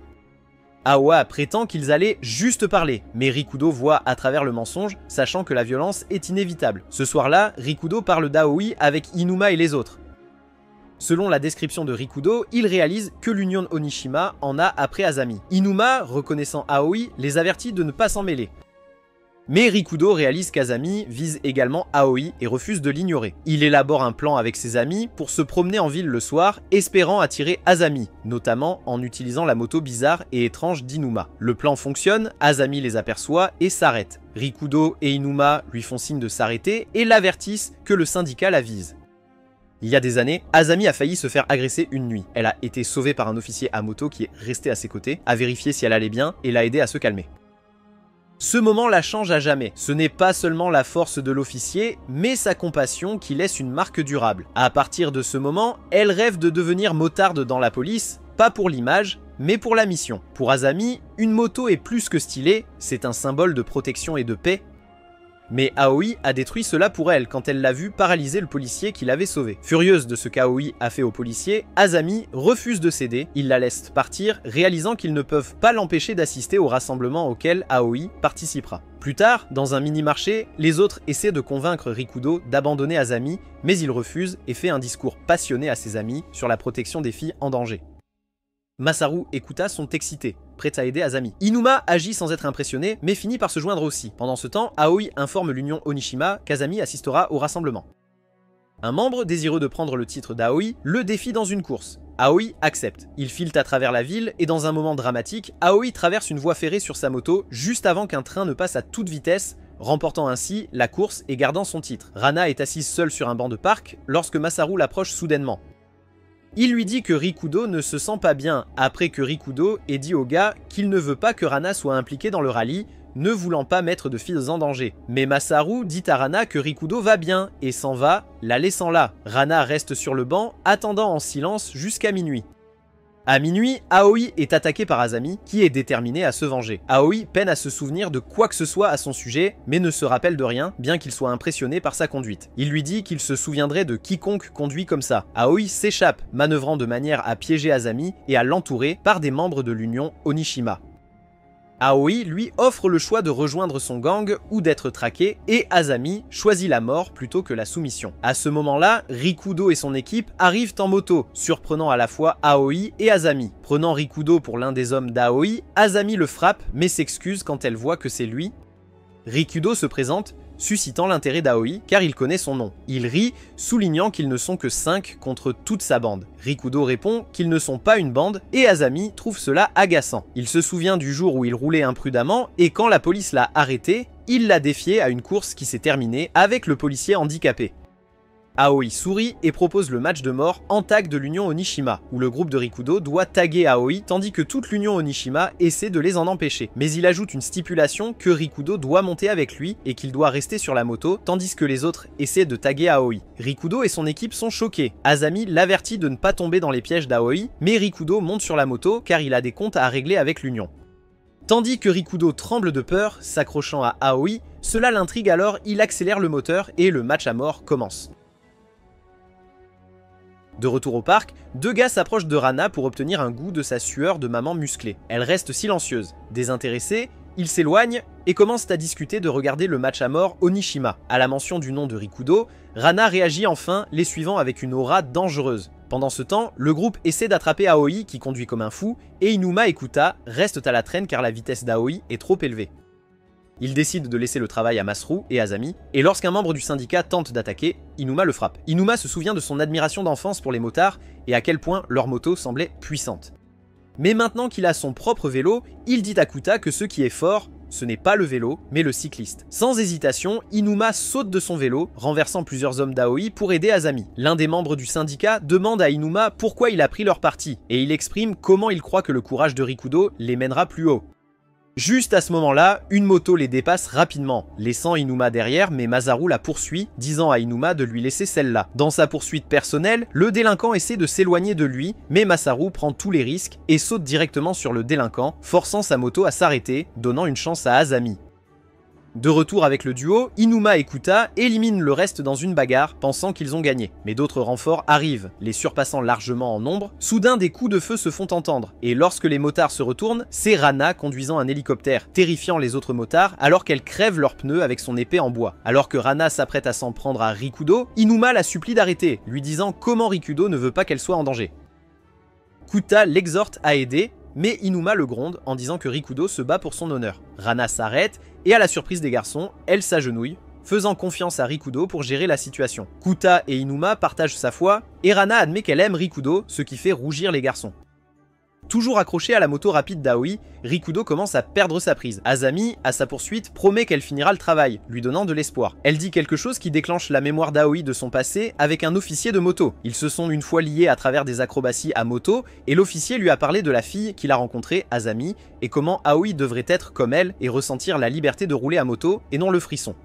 Awa prétend qu'ils allaient juste parler, mais Rikudo voit à travers le mensonge, sachant que la violence est inévitable. Ce soir-là, Rikudo parle d'Aoi avec Inuma et les autres. Selon la description de Rikudo, il réalise que l'Union Onishima en a après Azami. Inuma, reconnaissant Aoi, les avertit de ne pas s'en mêler. Mais Rikudo réalise qu'Azami vise également Aoi et refuse de l'ignorer. Il élabore un plan avec ses amis pour se promener en ville le soir, espérant attirer Azami, notamment en utilisant la moto bizarre et étrange d'Inuma. Le plan fonctionne, Azami les aperçoit et s'arrête. Rikudo et Inuma lui font signe de s'arrêter et l'avertissent que le syndicat la vise. Il y a des années, Azami a failli se faire agresser une nuit. Elle a été sauvée par un officier à moto qui est resté à ses côtés, a vérifié si elle allait bien et l'a aidée à se calmer. Ce moment la change à jamais. Ce n'est pas seulement la force de l'officier, mais sa compassion qui laisse une marque durable. À partir de ce moment, elle rêve de devenir motarde dans la police, pas pour l'image, mais pour la mission. Pour Azami, une moto est plus que stylée, c'est un symbole de protection et de paix. Mais Aoi a détruit cela pour elle quand elle l'a vu paralyser le policier qui l'avait sauvé. Furieuse de ce qu'Aoi a fait au policier, Azami refuse de céder, il la laisse partir, réalisant qu'ils ne peuvent pas l'empêcher d'assister au rassemblement auquel Aoi participera. Plus tard, dans un mini-marché, les autres essaient de convaincre Rikudo d'abandonner Azami, mais il refuse et fait un discours passionné à ses amis sur la protection des filles en danger. Masaru et Kuta sont excités, prêts à aider Azami. Inuma agit sans être impressionné, mais finit par se joindre aussi. Pendant ce temps, Aoi informe l'Union Onishima qu'Azami assistera au rassemblement. Un membre désireux de prendre le titre d'Aoi le défie dans une course. Aoi accepte. Il file à travers la ville et dans un moment dramatique, Aoi traverse une voie ferrée sur sa moto juste avant qu'un train ne passe à toute vitesse, remportant ainsi la course et gardant son titre. Rana est assise seule sur un banc de parc lorsque Masaru l'approche soudainement. Il lui dit que Rikudo ne se sent pas bien après que Rikudo ait dit au gars qu'il ne veut pas que Rana soit impliqué dans le rallye, ne voulant pas mettre de filles en danger. Mais Masaru dit à Rana que Rikudo va bien et s'en va, la laissant là. Rana reste sur le banc, attendant en silence jusqu'à minuit. À minuit, Aoi est attaqué par Azami, qui est déterminé à se venger. Aoi peine à se souvenir de quoi que ce soit à son sujet, mais ne se rappelle de rien, bien qu'il soit impressionné par sa conduite. Il lui dit qu'il se souviendrait de quiconque conduit comme ça. Aoi s'échappe, manœuvrant de manière à piéger Azami et à l'entourer par des membres de l'Union Onishima. Aoi lui offre le choix de rejoindre son gang ou d'être traqué et Azami choisit la mort plutôt que la soumission. À ce moment-là, Rikudo et son équipe arrivent en moto, surprenant à la fois Aoi et Azami. Prenant Rikudo pour l'un des hommes d'Aoi, Azami le frappe mais s'excuse quand elle voit que c'est lui. Rikudo se présente, suscitant l'intérêt d'Aoi car il connaît son nom. Il rit, soulignant qu'ils ne sont que 5 contre toute sa bande. Rikudo répond qu'ils ne sont pas une bande et Azami trouve cela agaçant. Il se souvient du jour où il roulait imprudemment et quand la police l'a arrêté, il l'a défié à une course qui s'est terminée avec le policier handicapé. Aoi sourit et propose le match de mort en tag de l'Union Onishima, où le groupe de Rikudo doit taguer Aoi tandis que toute l'Union Onishima essaie de les en empêcher. Mais il ajoute une stipulation que Rikudo doit monter avec lui et qu'il doit rester sur la moto tandis que les autres essaient de taguer Aoi. Rikudo et son équipe sont choqués. Azami l'avertit de ne pas tomber dans les pièges d'Aoi, mais Rikudo monte sur la moto car il a des comptes à régler avec l'Union. Tandis que Rikudo tremble de peur, s'accrochant à Aoi, cela l'intrigue alors, il accélère le moteur et le match à mort commence. De retour au parc, deux gars s'approchent de Rana pour obtenir un goût de sa sueur de maman musclée. Elle reste silencieuse. Désintéressés, ils s'éloignent et commencent à discuter de regarder le match à mort Onishima. À la mention du nom de Rikudo, Rana réagit enfin, les suivant avec une aura dangereuse. Pendant ce temps, le groupe essaie d'attraper Aoi qui conduit comme un fou, et Inuma et Kuta restent à la traîne car la vitesse d'Aoi est trop élevée. Ils décident de laisser le travail à Masaru et Azami, et lorsqu'un membre du syndicat tente d'attaquer, Inuma le frappe. Inuma se souvient de son admiration d'enfance pour les motards et à quel point leur moto semblait puissante. Mais maintenant qu'il a son propre vélo, il dit à Kuta que ce qui est fort, ce n'est pas le vélo, mais le cycliste. Sans hésitation, Inuma saute de son vélo, renversant plusieurs hommes d'Aoi pour aider Azami. L'un des membres du syndicat demande à Inuma pourquoi il a pris leur parti, et il exprime comment il croit que le courage de Rikudo les mènera plus haut. Juste à ce moment-là, une moto les dépasse rapidement, laissant Inuma derrière, mais Masaru la poursuit, disant à Inuma de lui laisser celle-là. Dans sa poursuite personnelle, le délinquant essaie de s'éloigner de lui, mais Masaru prend tous les risques et saute directement sur le délinquant, forçant sa moto à s'arrêter, donnant une chance à Azami. De retour avec le duo, Inuma et Kuta éliminent le reste dans une bagarre, pensant qu'ils ont gagné. Mais d'autres renforts arrivent, les surpassant largement en nombre. Soudain, des coups de feu se font entendre, et lorsque les motards se retournent, c'est Rana conduisant un hélicoptère, terrifiant les autres motards alors qu'elle crève leurs pneus avec son épée en bois. Alors que Rana s'apprête à s'en prendre à Rikudo, Inuma la supplie d'arrêter, lui disant comment Rikudo ne veut pas qu'elle soit en danger. Kuta l'exhorte à aider, mais Inuma le gronde en disant que Rikudo se bat pour son honneur. Rana s'arrête et à la surprise des garçons, elle s'agenouille, faisant confiance à Rikudo pour gérer la situation. Kuta et Inuma partagent sa foi et Rana admet qu'elle aime Rikudo, ce qui fait rougir les garçons. Toujours accroché à la moto rapide d'Aoi, Rikudo commence à perdre sa prise. Azami, à sa poursuite, promet qu'elle finira le travail, lui donnant de l'espoir. Elle dit quelque chose qui déclenche la mémoire d'Aoi de son passé avec un officier de moto. Ils se sont une fois liés à travers des acrobaties à moto, et l'officier lui a parlé de la fille qu'il a rencontrée, Azami, et comment Aoi devrait être comme elle et ressentir la liberté de rouler à moto et non le frisson.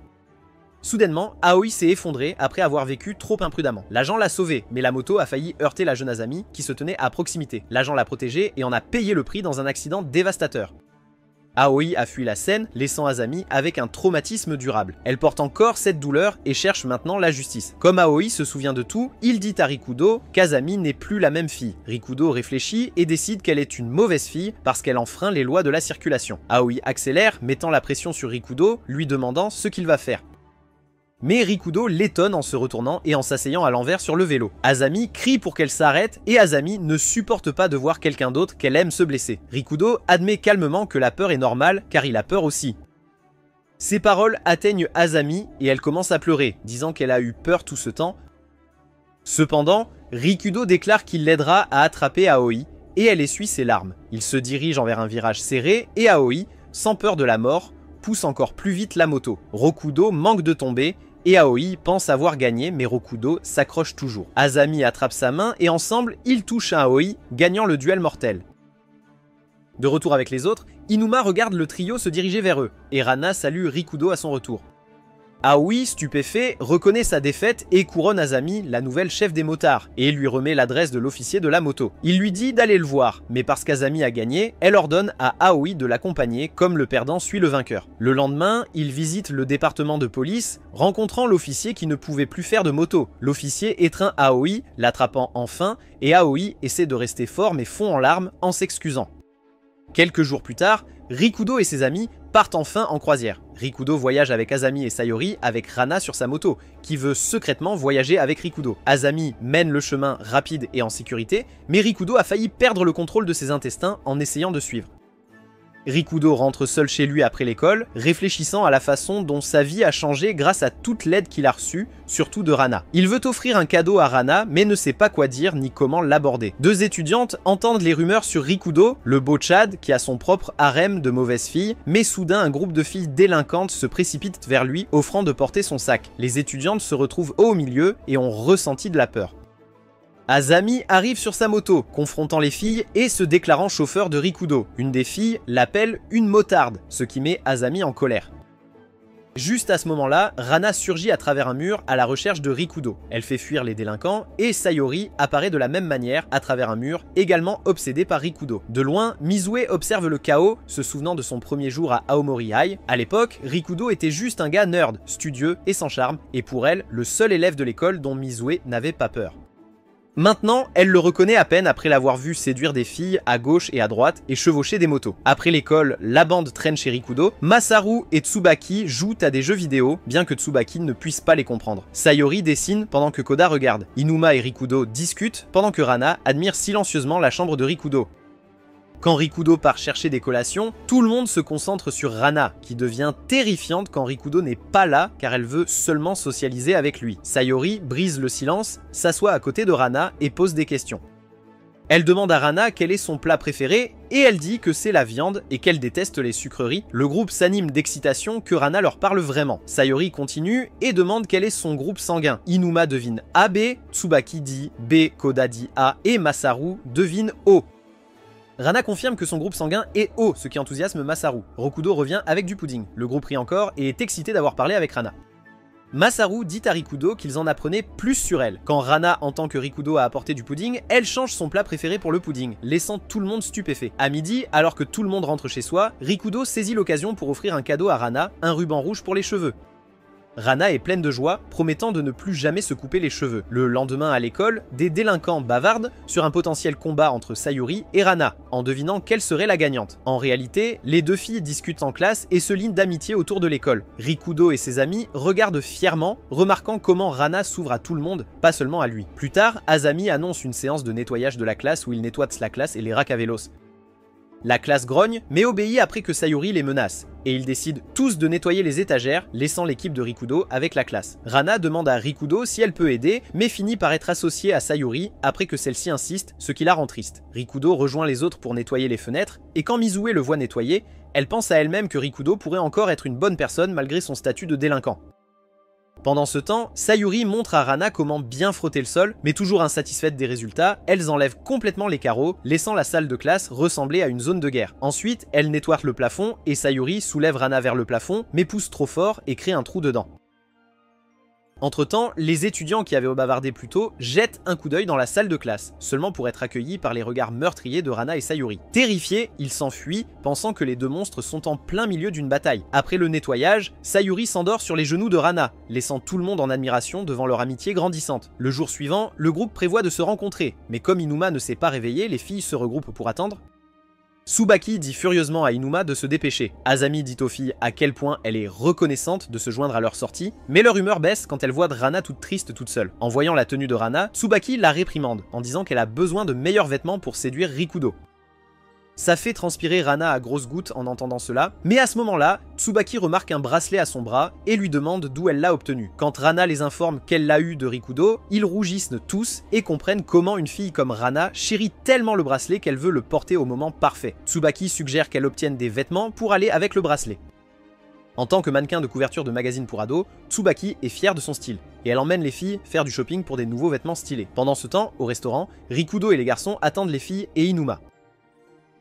Soudainement, Aoi s'est effondrée après avoir vécu trop imprudemment. L'agent l'a sauvée, mais la moto a failli heurter la jeune Azami qui se tenait à proximité. L'agent l'a protégée et en a payé le prix dans un accident dévastateur. Aoi a fui la scène, laissant Azami avec un traumatisme durable. Elle porte encore cette douleur et cherche maintenant la justice. Comme Aoi se souvient de tout, il dit à Rikudo qu'Azami n'est plus la même fille. Rikudo réfléchit et décide qu'elle est une mauvaise fille parce qu'elle enfreint les lois de la circulation. Aoi accélère, mettant la pression sur Rikudo, lui demandant ce qu'il va faire. Mais Rikudo l'étonne en se retournant et en s'asseyant à l'envers sur le vélo. Azami crie pour qu'elle s'arrête et Azami ne supporte pas de voir quelqu'un d'autre qu'elle aime se blesser. Rikudo admet calmement que la peur est normale car il a peur aussi. Ces paroles atteignent Azami et elle commence à pleurer, disant qu'elle a eu peur tout ce temps. Cependant, Rikudo déclare qu'il l'aidera à attraper Aoi et elle essuie ses larmes. Il se dirige envers un virage serré et Aoi, sans peur de la mort, pousse encore plus vite la moto. Rokudo manque de tomber et Aoi pense avoir gagné mais Rokudo s'accroche toujours. Azami attrape sa main et ensemble ils touchent à Aoi, gagnant le duel mortel. De retour avec les autres, Inuma regarde le trio se diriger vers eux et Rana salue Rikudo à son retour. Aoi, stupéfait, reconnaît sa défaite et couronne Azami, la nouvelle chef des motards, et lui remet l'adresse de l'officier de la moto. Il lui dit d'aller le voir, mais parce qu'Azami a gagné, elle ordonne à Aoi de l'accompagner comme le perdant suit le vainqueur. Le lendemain, il visite le département de police, rencontrant l'officier qui ne pouvait plus faire de moto. L'officier étreint Aoi, l'attrapant enfin, et Aoi essaie de rester fort mais fond en larmes en s'excusant. Quelques jours plus tard, Rikudo et ses amis partent enfin en croisière. Rikudo voyage avec Azami et Sayori avec Rana sur sa moto, qui veut secrètement voyager avec Rikudo. Azami mène le chemin rapide et en sécurité, mais Rikudo a failli perdre le contrôle de ses intestins en essayant de suivre. Rikudo rentre seul chez lui après l'école, réfléchissant à la façon dont sa vie a changé grâce à toute l'aide qu'il a reçue, surtout de Rana. Il veut offrir un cadeau à Rana, mais ne sait pas quoi dire ni comment l'aborder. Deux étudiantes entendent les rumeurs sur Rikudo, le beau Chad qui a son propre harem de mauvaises filles, mais soudain un groupe de filles délinquantes se précipite vers lui, offrant de porter son sac. Les étudiantes se retrouvent au milieu et ont ressenti de la peur. Azami arrive sur sa moto, confrontant les filles et se déclarant chauffeur de Rikudo. Une des filles l'appelle une motarde, ce qui met Azami en colère. Juste à ce moment-là, Rana surgit à travers un mur à la recherche de Rikudo. Elle fait fuir les délinquants et Sayori apparaît de la même manière à travers un mur, également obsédé par Rikudo. De loin, Mizue observe le chaos, se souvenant de son premier jour à Aomori High. À l'époque, Rikudo était juste un gars nerd, studieux et sans charme, et pour elle, le seul élève de l'école dont Mizue n'avait pas peur. Maintenant, elle le reconnaît à peine après l'avoir vu séduire des filles à gauche et à droite et chevaucher des motos. Après l'école, la bande traîne chez Rikudo. Masaru et Tsubaki jouent à des jeux vidéo, bien que Tsubaki ne puisse pas les comprendre. Sayori dessine pendant que Koda regarde. Inuma et Rikudo discutent pendant que Rana admire silencieusement la chambre de Rikudo. Quand Rikudo part chercher des collations, tout le monde se concentre sur Rana, qui devient terrifiante quand Rikudo n'est pas là car elle veut seulement socialiser avec lui. Sayori brise le silence, s'assoit à côté de Rana et pose des questions. Elle demande à Rana quel est son plat préféré et elle dit que c'est la viande et qu'elle déteste les sucreries. Le groupe s'anime d'excitation que Rana leur parle vraiment. Sayori continue et demande quel est son groupe sanguin. Inuma devine AB, Tsubaki dit B, Koda dit A et Masaru devine O. Rana confirme que son groupe sanguin est O, ce qui enthousiasme Masaru. Rikudo revient avec du pudding. Le groupe rit encore et est excité d'avoir parlé avec Rana. Masaru dit à Rikudo qu'ils en apprenaient plus sur elle. Quand Rana entend que Rikudo a apporté du pudding, elle change son plat préféré pour le pudding, laissant tout le monde stupéfait. À midi, alors que tout le monde rentre chez soi, Rikudo saisit l'occasion pour offrir un cadeau à Rana, un ruban rouge pour les cheveux. Rana est pleine de joie, promettant de ne plus jamais se couper les cheveux. Le lendemain à l'école, des délinquants bavardent sur un potentiel combat entre Sayori et Rana, en devinant quelle serait la gagnante. En réalité, les deux filles discutent en classe et se lient d'amitié autour de l'école. Rikudo et ses amis regardent fièrement, remarquant comment Rana s'ouvre à tout le monde, pas seulement à lui. Plus tard, Azami annonce une séance de nettoyage de la classe où il nettoie la classe et les racks à vélos. La classe grogne, mais obéit après que Sayori les menace, et ils décident tous de nettoyer les étagères, laissant l'équipe de Rikudo avec la classe. Rana demande à Rikudo si elle peut aider, mais finit par être associée à Sayori après que celle-ci insiste, ce qui la rend triste. Rikudo rejoint les autres pour nettoyer les fenêtres, et quand Mizue le voit nettoyer, elle pense à elle-même que Rikudo pourrait encore être une bonne personne malgré son statut de délinquant. Pendant ce temps, Sayori montre à Rana comment bien frotter le sol, mais toujours insatisfaite des résultats, elles enlèvent complètement les carreaux, laissant la salle de classe ressembler à une zone de guerre. Ensuite, elles nettoient le plafond et Sayori soulève Rana vers le plafond, mais pousse trop fort et crée un trou dedans. Entre-temps, les étudiants qui avaient bavardé plus tôt jettent un coup d'œil dans la salle de classe, seulement pour être accueillis par les regards meurtriers de Rana et Sayori. Terrifiés, ils s'enfuient, pensant que les deux monstres sont en plein milieu d'une bataille. Après le nettoyage, Sayori s'endort sur les genoux de Rana, laissant tout le monde en admiration devant leur amitié grandissante. Le jour suivant, le groupe prévoit de se rencontrer, mais comme Inuma ne s'est pas réveillé, les filles se regroupent pour attendre. Tsubaki dit furieusement à Inuma de se dépêcher. Azami dit aux filles à quel point elle est reconnaissante de se joindre à leur sortie, mais leur humeur baisse quand elle voit Rana toute triste toute seule. En voyant la tenue de Rana, Tsubaki la réprimande en disant qu'elle a besoin de meilleurs vêtements pour séduire Rikudo. Ça fait transpirer Rana à grosses gouttes en entendant cela, mais à ce moment-là, Tsubaki remarque un bracelet à son bras et lui demande d'où elle l'a obtenu. Quand Rana les informe qu'elle l'a eu de Rikudo, ils rougissent tous et comprennent comment une fille comme Rana chérit tellement le bracelet qu'elle veut le porter au moment parfait. Tsubaki suggère qu'elle obtienne des vêtements pour aller avec le bracelet. En tant que mannequin de couverture de magazine pour ados, Tsubaki est fière de son style, et elle emmène les filles faire du shopping pour des nouveaux vêtements stylés. Pendant ce temps, au restaurant, Rikudo et les garçons attendent les filles et Inuma.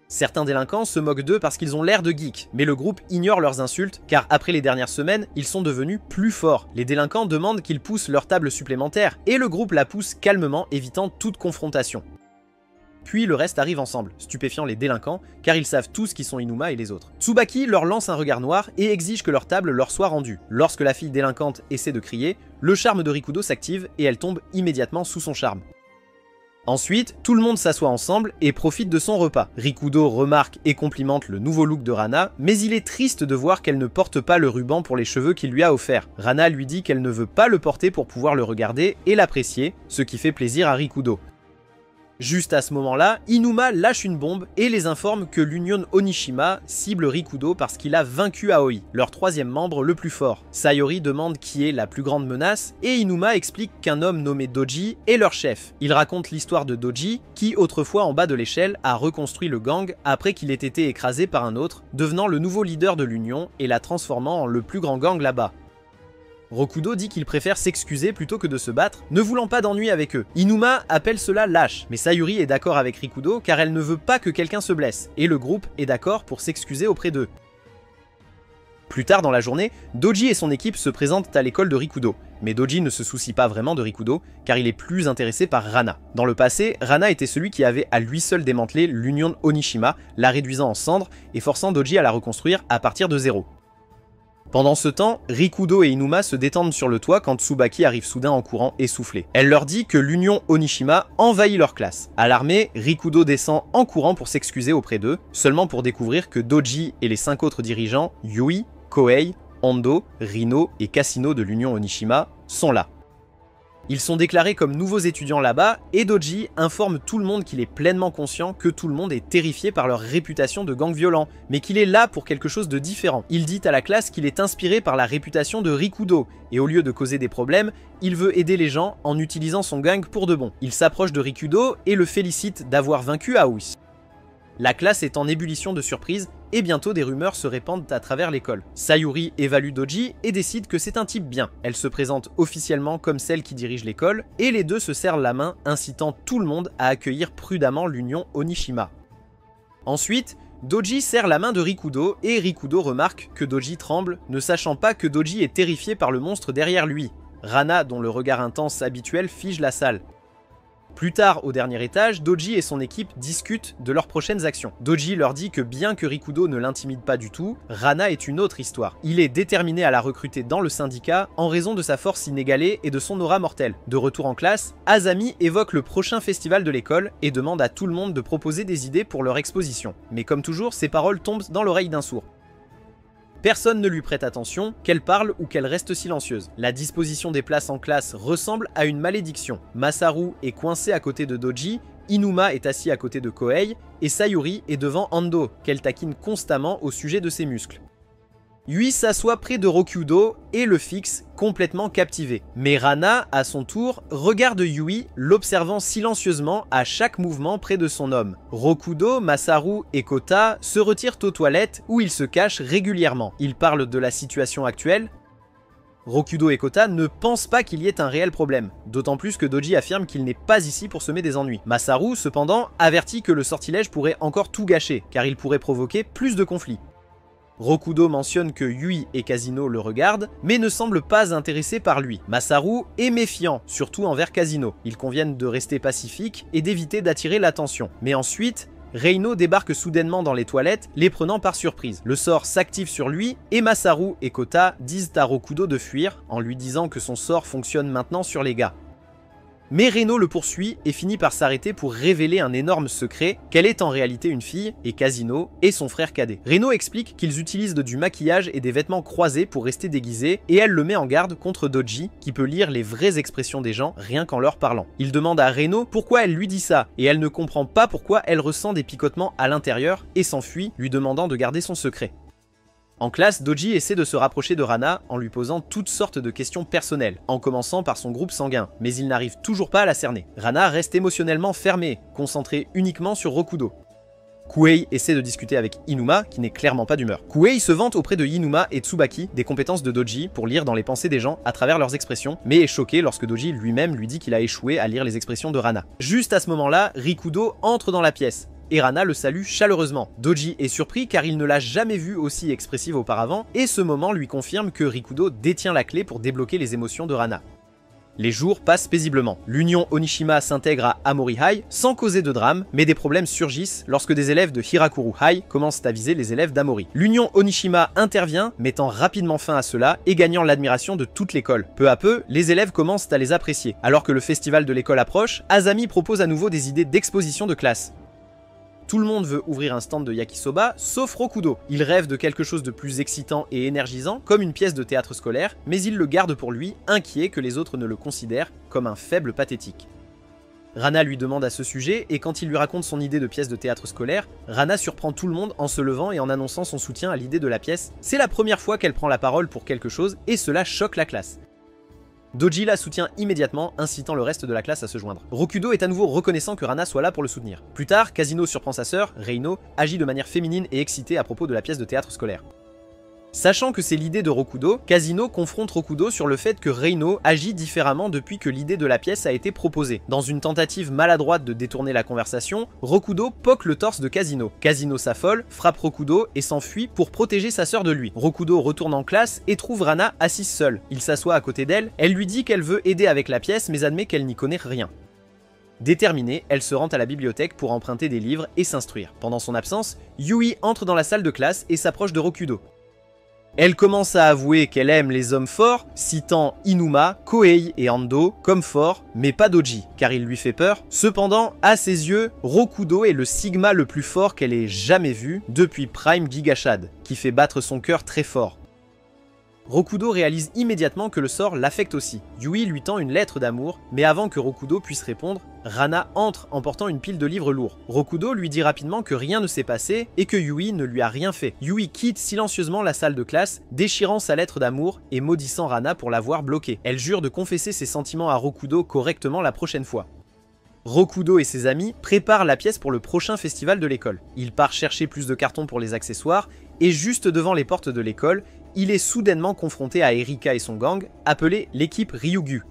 Certains délinquants se moquent d'eux parce qu'ils ont l'air de geeks, mais le groupe ignore leurs insultes, car après les dernières semaines, ils sont devenus plus forts. Les délinquants demandent qu'ils poussent leur table supplémentaire, et le groupe la pousse calmement, évitant toute confrontation. Puis le reste arrive ensemble, stupéfiant les délinquants, car ils savent tous qui sont Inuma et les autres. Tsubaki leur lance un regard noir et exige que leur table leur soit rendue. Lorsque la fille délinquante essaie de crier, le charme de Rikudo s'active et elle tombe immédiatement sous son charme. Ensuite, tout le monde s'assoit ensemble et profite de son repas. Rikudo remarque et complimente le nouveau look de Rana, mais il est triste de voir qu'elle ne porte pas le ruban pour les cheveux qu'il lui a offert. Rana lui dit qu'elle ne veut pas le porter pour pouvoir le regarder et l'apprécier, ce qui fait plaisir à Rikudo. Juste à ce moment-là, Inuma lâche une bombe et les informe que l'Union Onishima cible Rikudo parce qu'il a vaincu Aoi, leur troisième membre le plus fort. Sayori demande qui est la plus grande menace et Inuma explique qu'un homme nommé Doji est leur chef. Il raconte l'histoire de Doji qui, autrefois en bas de l'échelle, a reconstruit le gang après qu'il ait été écrasé par un autre, devenant le nouveau leader de l'Union et la transformant en le plus grand gang là-bas. Rokudo dit qu'il préfère s'excuser plutôt que de se battre, ne voulant pas d'ennui avec eux. Inuma appelle cela lâche, mais Sayuri est d'accord avec Rikudo car elle ne veut pas que quelqu'un se blesse, et le groupe est d'accord pour s'excuser auprès d'eux. Plus tard dans la journée, Doji et son équipe se présentent à l'école de Rikudo, mais Doji ne se soucie pas vraiment de Rikudo car il est plus intéressé par Rana. Dans le passé, Rana était celui qui avait à lui seul démantelé l'Union Onishima, la réduisant en cendres et forçant Doji à la reconstruire à partir de zéro. Pendant ce temps, Rikudo et Inuma se détendent sur le toit quand Tsubaki arrive soudain en courant essoufflé. Elle leur dit que l'Union Onishima envahit leur classe. Alarmé, Rikudo descend en courant pour s'excuser auprès d'eux, seulement pour découvrir que Doji et les 5 autres dirigeants, Yui, Kohei, Ando, Rino et Casino de l'Union Onishima, sont là. Ils sont déclarés comme nouveaux étudiants là-bas et Doji informe tout le monde qu'il est pleinement conscient que tout le monde est terrifié par leur réputation de gang violent, mais qu'il est là pour quelque chose de différent. Il dit à la classe qu'il est inspiré par la réputation de Rikudo et au lieu de causer des problèmes, il veut aider les gens en utilisant son gang pour de bon. Il s'approche de Rikudo et le félicite d'avoir vaincu Aoi. La classe est en ébullition de surprise et bientôt des rumeurs se répandent à travers l'école. Sayuri évalue Doji et décide que c'est un type bien. Elle se présente officiellement comme celle qui dirige l'école et les deux se serrent la main, incitant tout le monde à accueillir prudemment l'Union Onishima. Ensuite, Doji serre la main de Rikudo et Rikudo remarque que Doji tremble, ne sachant pas que Doji est terrifié par le monstre derrière lui. Rana, dont le regard intense habituel, fige la salle. Plus tard, au dernier étage, Doji et son équipe discutent de leurs prochaines actions. Doji leur dit que bien que Rikudo ne l'intimide pas du tout, Rana est une autre histoire. Il est déterminé à la recruter dans le syndicat en raison de sa force inégalée et de son aura mortelle. De retour en classe, Azami évoque le prochain festival de l'école et demande à tout le monde de proposer des idées pour leur exposition. Mais comme toujours, ses paroles tombent dans l'oreille d'un sourd. Personne ne lui prête attention, qu'elle parle ou qu'elle reste silencieuse. La disposition des places en classe ressemble à une malédiction. Masaru est coincé à côté de Doji, Inuma est assis à côté de Kohei, et Sayuri est devant Ando, qu'elle taquine constamment au sujet de ses muscles. Yui s'assoit près de Rokudo et le fixe, complètement captivé. Mais Rana, à son tour, regarde Yui, l'observant silencieusement à chaque mouvement près de son homme. Rokudo, Masaru et Kota se retirent aux toilettes où ils se cachent régulièrement. Ils parlent de la situation actuelle. Rokudo et Kota ne pensent pas qu'il y ait un réel problème, d'autant plus que Doji affirme qu'il n'est pas ici pour semer des ennuis. Masaru, cependant, avertit que le sortilège pourrait encore tout gâcher, car il pourrait provoquer plus de conflits. Rokudo mentionne que Yui et Casino le regardent, mais ne semblent pas intéressés par lui. Masaru est méfiant, surtout envers Casino. Ils conviennent de rester pacifiques et d'éviter d'attirer l'attention. Mais ensuite, Reino débarque soudainement dans les toilettes, les prenant par surprise. Le sort s'active sur lui et Masaru et Kota disent à Rokudo de fuir, en lui disant que son sort fonctionne maintenant sur les gars. Mais Reino le poursuit et finit par s'arrêter pour révéler un énorme secret, qu'elle est en réalité une fille, et Casino est son frère cadet. Reino explique qu'ils utilisent du maquillage et des vêtements croisés pour rester déguisés, et elle le met en garde contre Doji, qui peut lire les vraies expressions des gens rien qu'en leur parlant. Il demande à Reino pourquoi elle lui dit ça, et elle ne comprend pas pourquoi elle ressent des picotements à l'intérieur, et s'enfuit, lui demandant de garder son secret. En classe, Doji essaie de se rapprocher de Rana en lui posant toutes sortes de questions personnelles, en commençant par son groupe sanguin, mais il n'arrive toujours pas à la cerner. Rana reste émotionnellement fermée, concentrée uniquement sur Rokudo. Kuei essaie de discuter avec Inuma, qui n'est clairement pas d'humeur. Kuei se vante auprès de Inuma et Tsubaki des compétences de Doji pour lire dans les pensées des gens à travers leurs expressions, mais est choqué lorsque Doji lui-même lui dit qu'il a échoué à lire les expressions de Rana. Juste à ce moment-là, Rikudo entre dans la pièce. Et Rana le salue chaleureusement. Doji est surpris car il ne l'a jamais vue aussi expressive auparavant, et ce moment lui confirme que Rikudo détient la clé pour débloquer les émotions de Rana. Les jours passent paisiblement. L'Union Onishima s'intègre à Amori High sans causer de drame, mais des problèmes surgissent lorsque des élèves de Hirakuru High commencent à viser les élèves d'Amori. L'Union Onishima intervient, mettant rapidement fin à cela et gagnant l'admiration de toute l'école. Peu à peu, les élèves commencent à les apprécier. Alors que le festival de l'école approche, Azami propose à nouveau des idées d'exposition de classe. Tout le monde veut ouvrir un stand de yakisoba, sauf Rokudo. Il rêve de quelque chose de plus excitant et énergisant, comme une pièce de théâtre scolaire, mais il le garde pour lui, inquiet que les autres ne le considèrent comme un faible pathétique. Rana lui demande à ce sujet, et quand il lui raconte son idée de pièce de théâtre scolaire, Rana surprend tout le monde en se levant et en annonçant son soutien à l'idée de la pièce. C'est la première fois qu'elle prend la parole pour quelque chose, et cela choque la classe. Doji la soutient immédiatement, incitant le reste de la classe à se joindre. Rokudo est à nouveau reconnaissant que Rana soit là pour le soutenir. Plus tard, Kazino surprend sa sœur, Reino, agit de manière féminine et excitée à propos de la pièce de théâtre scolaire. Sachant que c'est l'idée de Rokudo, Kazino confronte Rokudo sur le fait que Reino agit différemment depuis que l'idée de la pièce a été proposée. Dans une tentative maladroite de détourner la conversation, Rokudo poque le torse de Kazino. Kazino s'affole, frappe Rokudo et s'enfuit pour protéger sa sœur de lui. Rokudo retourne en classe et trouve Rana assise seule. Il s'assoit à côté d'elle, elle lui dit qu'elle veut aider avec la pièce mais admet qu'elle n'y connaît rien. Déterminée, elle se rend à la bibliothèque pour emprunter des livres et s'instruire. Pendant son absence, Yui entre dans la salle de classe et s'approche de Rokudo. Elle commence à avouer qu'elle aime les hommes forts, citant Inuma, Kohei et Ando comme forts, mais pas Doji, car il lui fait peur. Cependant, à ses yeux, Rokudo est le sigma le plus fort qu'elle ait jamais vu depuis Prime Gigashad, qui fait battre son cœur très fort. Rokudo réalise immédiatement que le sort l'affecte aussi. Yui lui tend une lettre d'amour, mais avant que Rokudo puisse répondre, Rana entre en portant une pile de livres lourds. Rokudo lui dit rapidement que rien ne s'est passé et que Yui ne lui a rien fait. Yui quitte silencieusement la salle de classe, déchirant sa lettre d'amour et maudissant Rana pour l'avoir bloquée. Elle jure de confesser ses sentiments à Rokudo correctement la prochaine fois. Rokudo et ses amis préparent la pièce pour le prochain festival de l'école. Il part chercher plus de cartons pour les accessoires, et juste devant les portes de l'école, il est soudainement confronté à Erika et son gang, appelé l'équipe Ryugyu.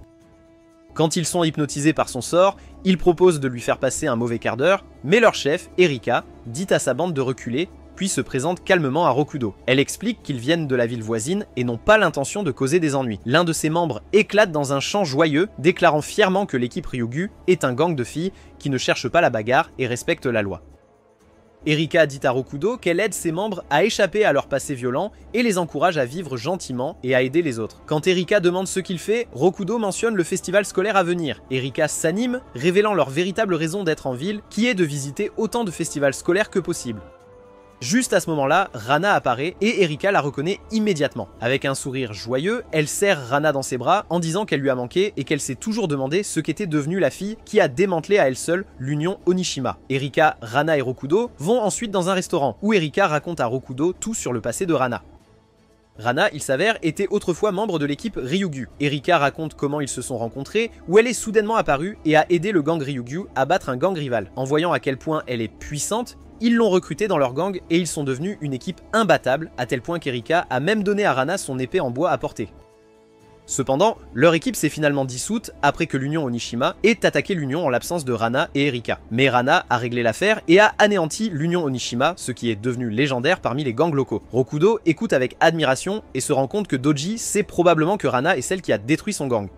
Quand ils sont hypnotisés par son sort, il propose de lui faire passer un mauvais quart d'heure, mais leur chef, Erika, dit à sa bande de reculer, puis se présente calmement à Rokudo. Elle explique qu'ils viennent de la ville voisine et n'ont pas l'intention de causer des ennuis. L'un de ses membres éclate dans un chant joyeux, déclarant fièrement que l'équipe Ryugyu est un gang de filles qui ne cherche pas la bagarre et respecte la loi. Erika dit à Rokudo qu'elle aide ses membres à échapper à leur passé violent et les encourage à vivre gentiment et à aider les autres. Quand Erika demande ce qu'il fait, Rokudo mentionne le festival scolaire à venir. Erika s'anime, révélant leur véritable raison d'être en ville, qui est de visiter autant de festivals scolaires que possible. Juste à ce moment-là, Rana apparaît et Erika la reconnaît immédiatement. Avec un sourire joyeux, elle serre Rana dans ses bras en disant qu'elle lui a manqué et qu'elle s'est toujours demandé ce qu'était devenue la fille qui a démantelé à elle seule l'union Onishima. Erika, Rana et Rokudo vont ensuite dans un restaurant où Erika raconte à Rokudo tout sur le passé de Rana. Rana, il s'avère, était autrefois membre de l'équipe Ryugyu. Erika raconte comment ils se sont rencontrés, où elle est soudainement apparue et a aidé le gang Ryugyu à battre un gang rival. En voyant à quel point elle est puissante, ils l'ont recrutée dans leur gang et ils sont devenus une équipe imbattable, à tel point qu'Erika a même donné à Rana son épée en bois à porter. Cependant, leur équipe s'est finalement dissoute après que l'Union Onishima ait attaqué l'Union en l'absence de Rana et Erika. Mais Rana a réglé l'affaire et a anéanti l'Union Onishima, ce qui est devenu légendaire parmi les gangs locaux. Rokudo écoute avec admiration et se rend compte que Doji sait probablement que Rana est celle qui a détruit son gang.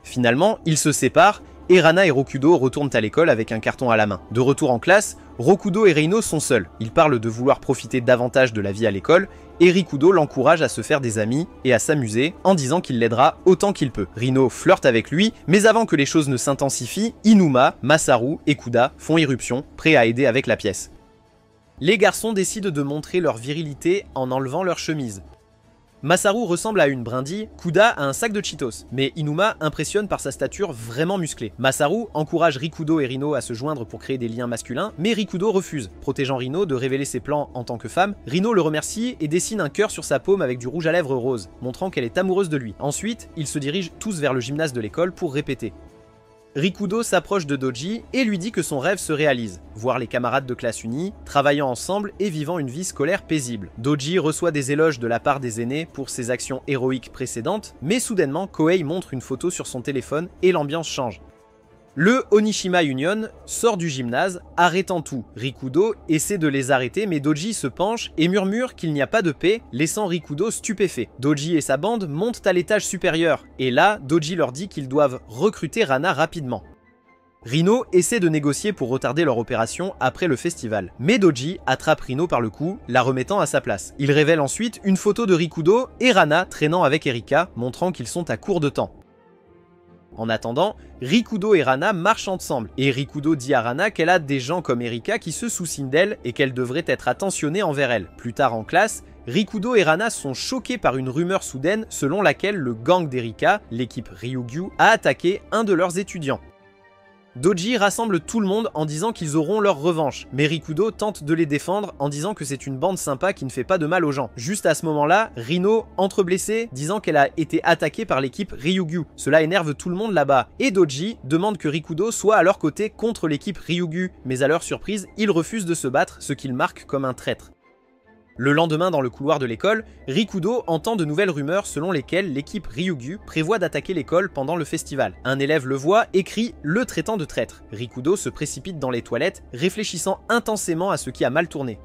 Finalement, ils se séparent et Rana et Rokudo retournent à l'école avec un carton à la main. De retour en classe, Rokudo et Reino sont seuls. Ils parlent de vouloir profiter davantage de la vie à l'école, et Rikudo l'encourage à se faire des amis et à s'amuser en disant qu'il l'aidera autant qu'il peut. Rino flirte avec lui, mais avant que les choses ne s'intensifient, Inuma, Masaru et Kuda font irruption, prêts à aider avec la pièce. Les garçons décident de montrer leur virilité en enlevant leur chemise. Masaru ressemble à une brindille, Kuda a un sac de Cheetos, mais Inuma impressionne par sa stature vraiment musclée. Masaru encourage Rikudo et Rino à se joindre pour créer des liens masculins, mais Rikudo refuse. Protégeant Rino de révéler ses plans en tant que femme, Rino le remercie et dessine un cœur sur sa paume avec du rouge à lèvres rose, montrant qu'elle est amoureuse de lui. Ensuite, ils se dirigent tous vers le gymnase de l'école pour répéter. Rikudo s'approche de Doji et lui dit que son rêve se réalise, voir les camarades de classe unis, travaillant ensemble et vivant une vie scolaire paisible. Doji reçoit des éloges de la part des aînés pour ses actions héroïques précédentes, mais soudainement Kohei montre une photo sur son téléphone et l'ambiance change. Le Onishima Union sort du gymnase, arrêtant tout. Rikudo essaie de les arrêter, mais Doji se penche et murmure qu'il n'y a pas de paix, laissant Rikudo stupéfait. Doji et sa bande montent à l'étage supérieur, et là, Doji leur dit qu'ils doivent recruter Rana rapidement. Rino essaie de négocier pour retarder leur opération après le festival, mais Doji attrape Rino par le cou, la remettant à sa place. Il révèle ensuite une photo de Rikudo et Rana traînant avec Erika, montrant qu'ils sont à court de temps. En attendant, Rikudo et Rana marchent ensemble, et Rikudo dit à Rana qu'elle a des gens comme Erika qui se soucient d'elle et qu'elle devrait être attentionnée envers elle. Plus tard en classe, Rikudo et Rana sont choqués par une rumeur soudaine selon laquelle le gang d'Erika, l'équipe Ryugyu, a attaqué un de leurs étudiants. Doji rassemble tout le monde en disant qu'ils auront leur revanche, mais Rikudo tente de les défendre en disant que c'est une bande sympa qui ne fait pas de mal aux gens. Juste à ce moment-là, Rino entre blessée, disant qu'elle a été attaquée par l'équipe Ryugyu. Cela énerve tout le monde là-bas, et Doji demande que Rikudo soit à leur côté contre l'équipe Ryugyu, mais à leur surprise, il refuse de se battre, ce qu'il marque comme un traître. Le lendemain, dans le couloir de l'école, Rikudo entend de nouvelles rumeurs selon lesquelles l'équipe Ryugyu prévoit d'attaquer l'école pendant le festival. Un élève le voit et crie, le traitant de traître. Rikudo se précipite dans les toilettes, réfléchissant intensément à ce qui a mal tourné.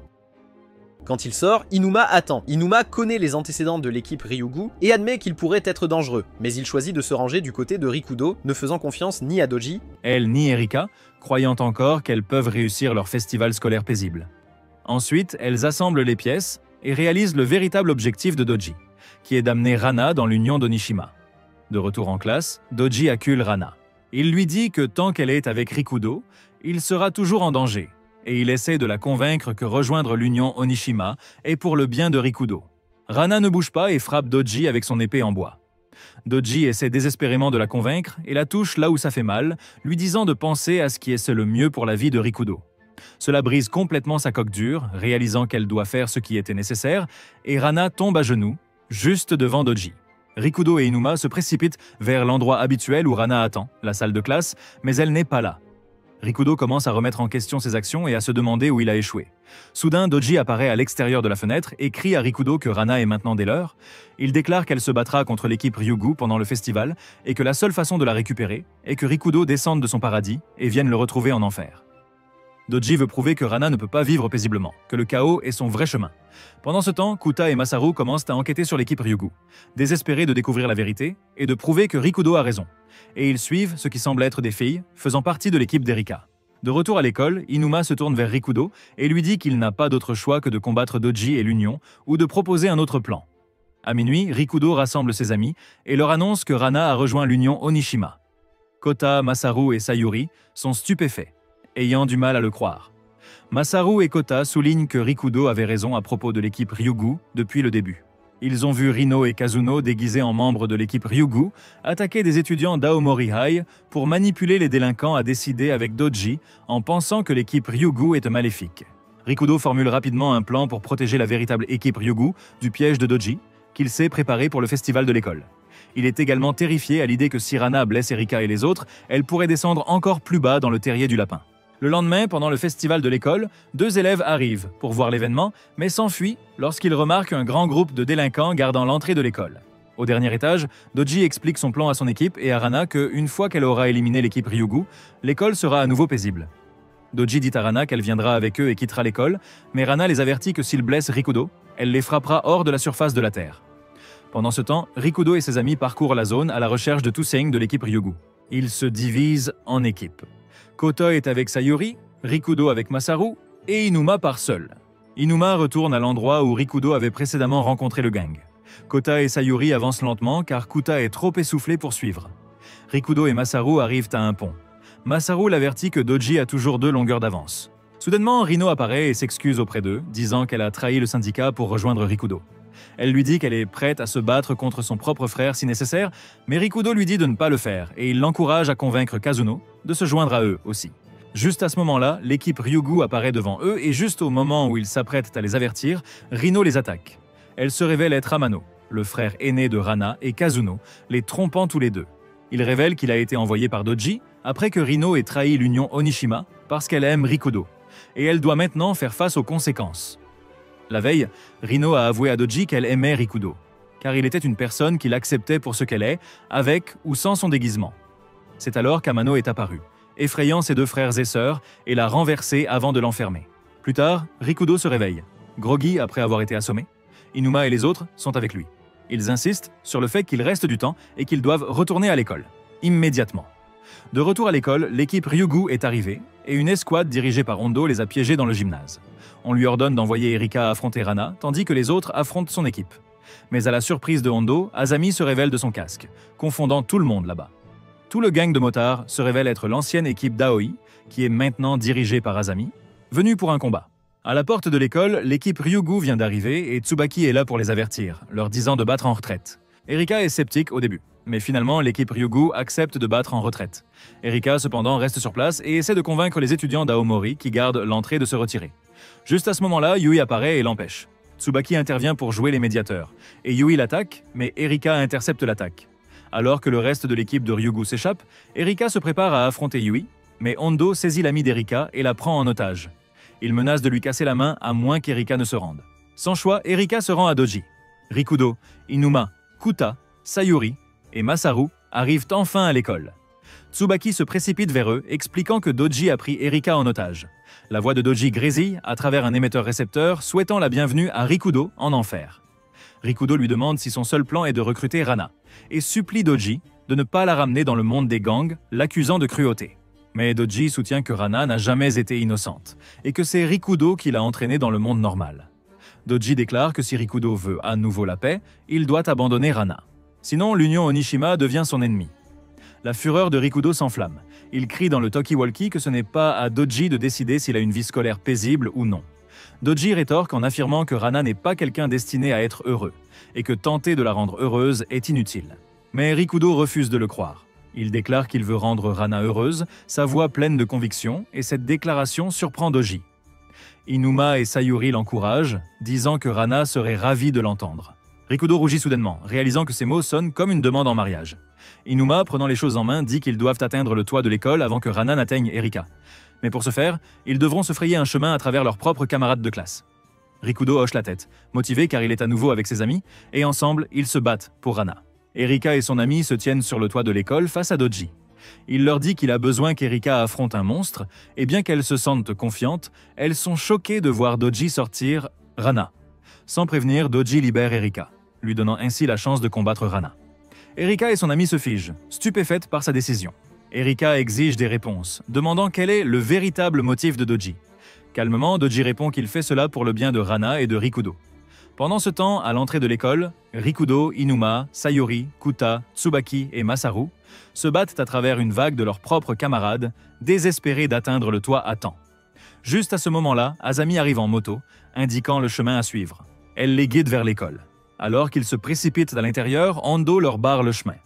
Quand il sort, Inuma attend. Inuma connaît les antécédents de l'équipe Ryugyu et admet qu'il pourrait être dangereux, mais il choisit de se ranger du côté de Rikudo, ne faisant confiance ni à Doji, elle ni Erika, croyant encore qu'elles peuvent réussir leur festival scolaire paisible. Ensuite, elles assemblent les pièces et réalisent le véritable objectif de Doji, qui est d'amener Rana dans l'union d'Onishima. De retour en classe, Doji accule Rana. Il lui dit que tant qu'elle est avec Rikudo, il sera toujours en danger, et il essaie de la convaincre que rejoindre l'union Onishima est pour le bien de Rikudo. Rana ne bouge pas et frappe Doji avec son épée en bois. Doji essaie désespérément de la convaincre et la touche là où ça fait mal, lui disant de penser à ce qui est le mieux pour la vie de Rikudo. Cela brise complètement sa coque dure, réalisant qu'elle doit faire ce qui était nécessaire, et Rana tombe à genoux, juste devant Doji. Rikudo et Inuma se précipitent vers l'endroit habituel où Rana attend, la salle de classe, mais elle n'est pas là. Rikudo commence à remettre en question ses actions et à se demander où il a échoué. Soudain, Doji apparaît à l'extérieur de la fenêtre et crie à Rikudo que Rana est maintenant des leurs. Il déclare qu'elle se battra contre l'équipe Ryugyu pendant le festival et que la seule façon de la récupérer est que Rikudo descende de son paradis et vienne le retrouver en enfer. Doji veut prouver que Rana ne peut pas vivre paisiblement, que le chaos est son vrai chemin. Pendant ce temps, Kuta et Masaru commencent à enquêter sur l'équipe Ryugyu, désespérés de découvrir la vérité et de prouver que Rikudo a raison. Et ils suivent ce qui semble être des filles, faisant partie de l'équipe d'Erika. De retour à l'école, Inuma se tourne vers Rikudo et lui dit qu'il n'a pas d'autre choix que de combattre Doji et l'Union, ou de proposer un autre plan. À minuit, Rikudo rassemble ses amis et leur annonce que Rana a rejoint l'Union Onishima. Kota, Masaru et Sayuri sont stupéfaits, ayant du mal à le croire. Masaru et Kota soulignent que Rikudo avait raison à propos de l'équipe Ryugyu depuis le début. Ils ont vu Rino et Kazuno, déguisés en membres de l'équipe Ryugyu, attaquer des étudiants d'Aomori High pour manipuler les délinquants à décider avec Doji en pensant que l'équipe Ryugyu est maléfique. Rikudo formule rapidement un plan pour protéger la véritable équipe Ryugyu du piège de Doji, qu'il s'est préparé pour le festival de l'école. Il est également terrifié à l'idée que si Rana blesse Erika et les autres, elle pourrait descendre encore plus bas dans le terrier du lapin. Le lendemain, pendant le festival de l'école, 2 élèves arrivent pour voir l'événement, mais s'enfuient lorsqu'ils remarquent un grand groupe de délinquants gardant l'entrée de l'école. Au dernier étage, Doji explique son plan à son équipe et à Rana qu'une fois qu'elle aura éliminé l'équipe Ryugyu, l'école sera à nouveau paisible. Doji dit à Rana qu'elle viendra avec eux et quittera l'école, mais Rana les avertit que s'ils blessent Rikudo, elle les frappera hors de la surface de la Terre. Pendant ce temps, Rikudo et ses amis parcourent la zone à la recherche de Tuseng de l'équipe Ryugyu. Ils se divisent en équipes. Kota est avec Sayuri, Rikudo avec Masaru et Inuma part seul. Inuma retourne à l'endroit où Rikudo avait précédemment rencontré le gang. Kota et Sayuri avancent lentement car Kuta est trop essoufflé pour suivre. Rikudo et Masaru arrivent à un pont. Masaru l'avertit que Doji a toujours 2 longueurs d'avance. Soudainement, Rino apparaît et s'excuse auprès d'eux, disant qu'elle a trahi le syndicat pour rejoindre Rikudo. Elle lui dit qu'elle est prête à se battre contre son propre frère si nécessaire, mais Rikudo lui dit de ne pas le faire et il l'encourage à convaincre Kazuno de se joindre à eux aussi. Juste à ce moment-là, l'équipe Ryugyu apparaît devant eux et juste au moment où ils s'apprêtent à les avertir, Rino les attaque. Elle se révèle être Amano, le frère aîné de Rana et Kazuno, les trompant tous les deux. Il révèle qu'il a été envoyé par Doji après que Rino ait trahi l'union Onishima parce qu'elle aime Rikudo, et elle doit maintenant faire face aux conséquences. La veille, Rino a avoué à Doji qu'elle aimait Rikudo, car il était une personne qu'il acceptait pour ce qu'elle est, avec ou sans son déguisement. C'est alors qu'Amano est apparu, effrayant ses 2 frères et sœurs, et l'a renversé avant de l'enfermer. Plus tard, Rikudo se réveille, groggy après avoir été assommé. Inuma et les autres sont avec lui. Ils insistent sur le fait qu'il reste du temps et qu'ils doivent retourner à l'école, immédiatement. De retour à l'école, l'équipe Ryugyu est arrivée, et une escouade dirigée par Hondo les a piégés dans le gymnase. On lui ordonne d'envoyer Erika affronter Rana, tandis que les autres affrontent son équipe. Mais à la surprise de Hondo, Azami se révèle de son casque, confondant tout le monde là-bas. Tout le gang de motards se révèle être l'ancienne équipe d'Aoi, qui est maintenant dirigée par Azami, venue pour un combat. À la porte de l'école, l'équipe Ryugyu vient d'arriver et Tsubaki est là pour les avertir, leur disant de battre en retraite. Erika est sceptique au début, mais finalement l'équipe Ryugu accepte de battre en retraite. Erika cependant reste sur place et essaie de convaincre les étudiants d'Aomori qui gardent l'entrée de se retirer. Juste à ce moment-là, Yui apparaît et l'empêche. Tsubaki intervient pour jouer les médiateurs, et Yui l'attaque, mais Erika intercepte l'attaque. Alors que le reste de l'équipe de Ryugu s'échappe, Erika se prépare à affronter Yui, mais Hondo saisit l'ami d'Erika et la prend en otage. Il menace de lui casser la main à moins qu'Erika ne se rende. Sans choix, Erika se rend à Doji. Rikudo, Inuma, Kuta, Sayuri et Masaru arrivent enfin à l'école. Tsubaki se précipite vers eux, expliquant que Doji a pris Erika en otage. La voix de Doji grésille à travers un émetteur-récepteur, souhaitant la bienvenue à Rikudo en enfer. Rikudo lui demande si son seul plan est de recruter Rana, et supplie Doji de ne pas la ramener dans le monde des gangs, l'accusant de cruauté. Mais Doji soutient que Rana n'a jamais été innocente, et que c'est Rikudo qui l'a entraînée dans le monde normal. Doji déclare que si Rikudo veut à nouveau la paix, il doit abandonner Rana. Sinon, l'Union Onishima devient son ennemi. La fureur de Rikudo s'enflamme. Il crie dans le talkie-walkie que ce n'est pas à Doji de décider s'il a une vie scolaire paisible ou non. Doji rétorque en affirmant que Rana n'est pas quelqu'un destiné à être heureux, et que tenter de la rendre heureuse est inutile. Mais Rikudo refuse de le croire. Il déclare qu'il veut rendre Rana heureuse, sa voix pleine de conviction, et cette déclaration surprend Doji. Inuma et Sayuri l'encouragent, disant que Rana serait ravie de l'entendre. Rikudo rougit soudainement, réalisant que ces mots sonnent comme une demande en mariage. Inuma, prenant les choses en main, dit qu'ils doivent atteindre le toit de l'école avant que Rana n'atteigne Erika. Mais pour ce faire, ils devront se frayer un chemin à travers leurs propres camarades de classe. Rikudo hoche la tête, motivé car il est à nouveau avec ses amis, et ensemble, ils se battent pour Rana. Erika et son ami se tiennent sur le toit de l'école face à Doji. Il leur dit qu'il a besoin qu'Erika affronte un monstre, et bien qu'elles se sentent confiantes, elles sont choquées de voir Doji sortir Rana. Sans prévenir, Doji libère Erika, lui donnant ainsi la chance de combattre Rana. Erika et son ami se figent, stupéfaites par sa décision. Erika exige des réponses, demandant quel est le véritable motif de Doji. Calmement, Doji répond qu'il fait cela pour le bien de Rana et de Rikudo. Pendant ce temps, à l'entrée de l'école, Rikudo, Inuma, Sayuri, Kuta, Tsubaki et Masaru se battent à travers une vague de leurs propres camarades, désespérés d'atteindre le toit à temps. Juste à ce moment-là, Azami arrive en moto, indiquant le chemin à suivre. Elle les guide vers l'école. Alors qu'ils se précipitent à l'intérieur, Hondo leur barre le chemin.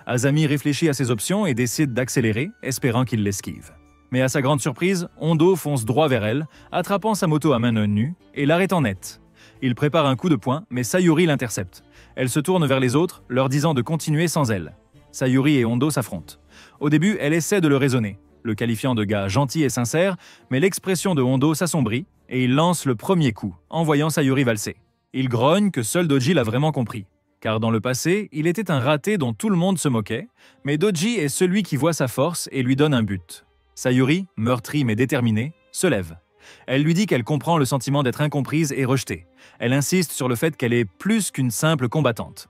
Azami réfléchit à ses options et décide d'accélérer, espérant qu'il l'esquive. Mais à sa grande surprise, Hondo fonce droit vers elle, attrapant sa moto à main nue et l'arrêtant net. Il prépare un coup de poing, mais Sayuri l'intercepte. Elle se tourne vers les autres, leur disant de continuer sans elle. Sayuri et Hondo s'affrontent. Au début, elle essaie de le raisonner, le qualifiant de gars gentil et sincère, mais l'expression de Hondo s'assombrit et il lance le premier coup, en voyant Sayuri valser. Il grogne que seul Doji l'a vraiment compris, car dans le passé, il était un raté dont tout le monde se moquait, mais Doji est celui qui voit sa force et lui donne un but. Sayuri, meurtrie mais déterminée, se lève. Elle lui dit qu'elle comprend le sentiment d'être incomprise et rejetée. Elle insiste sur le fait qu'elle est plus qu'une simple combattante.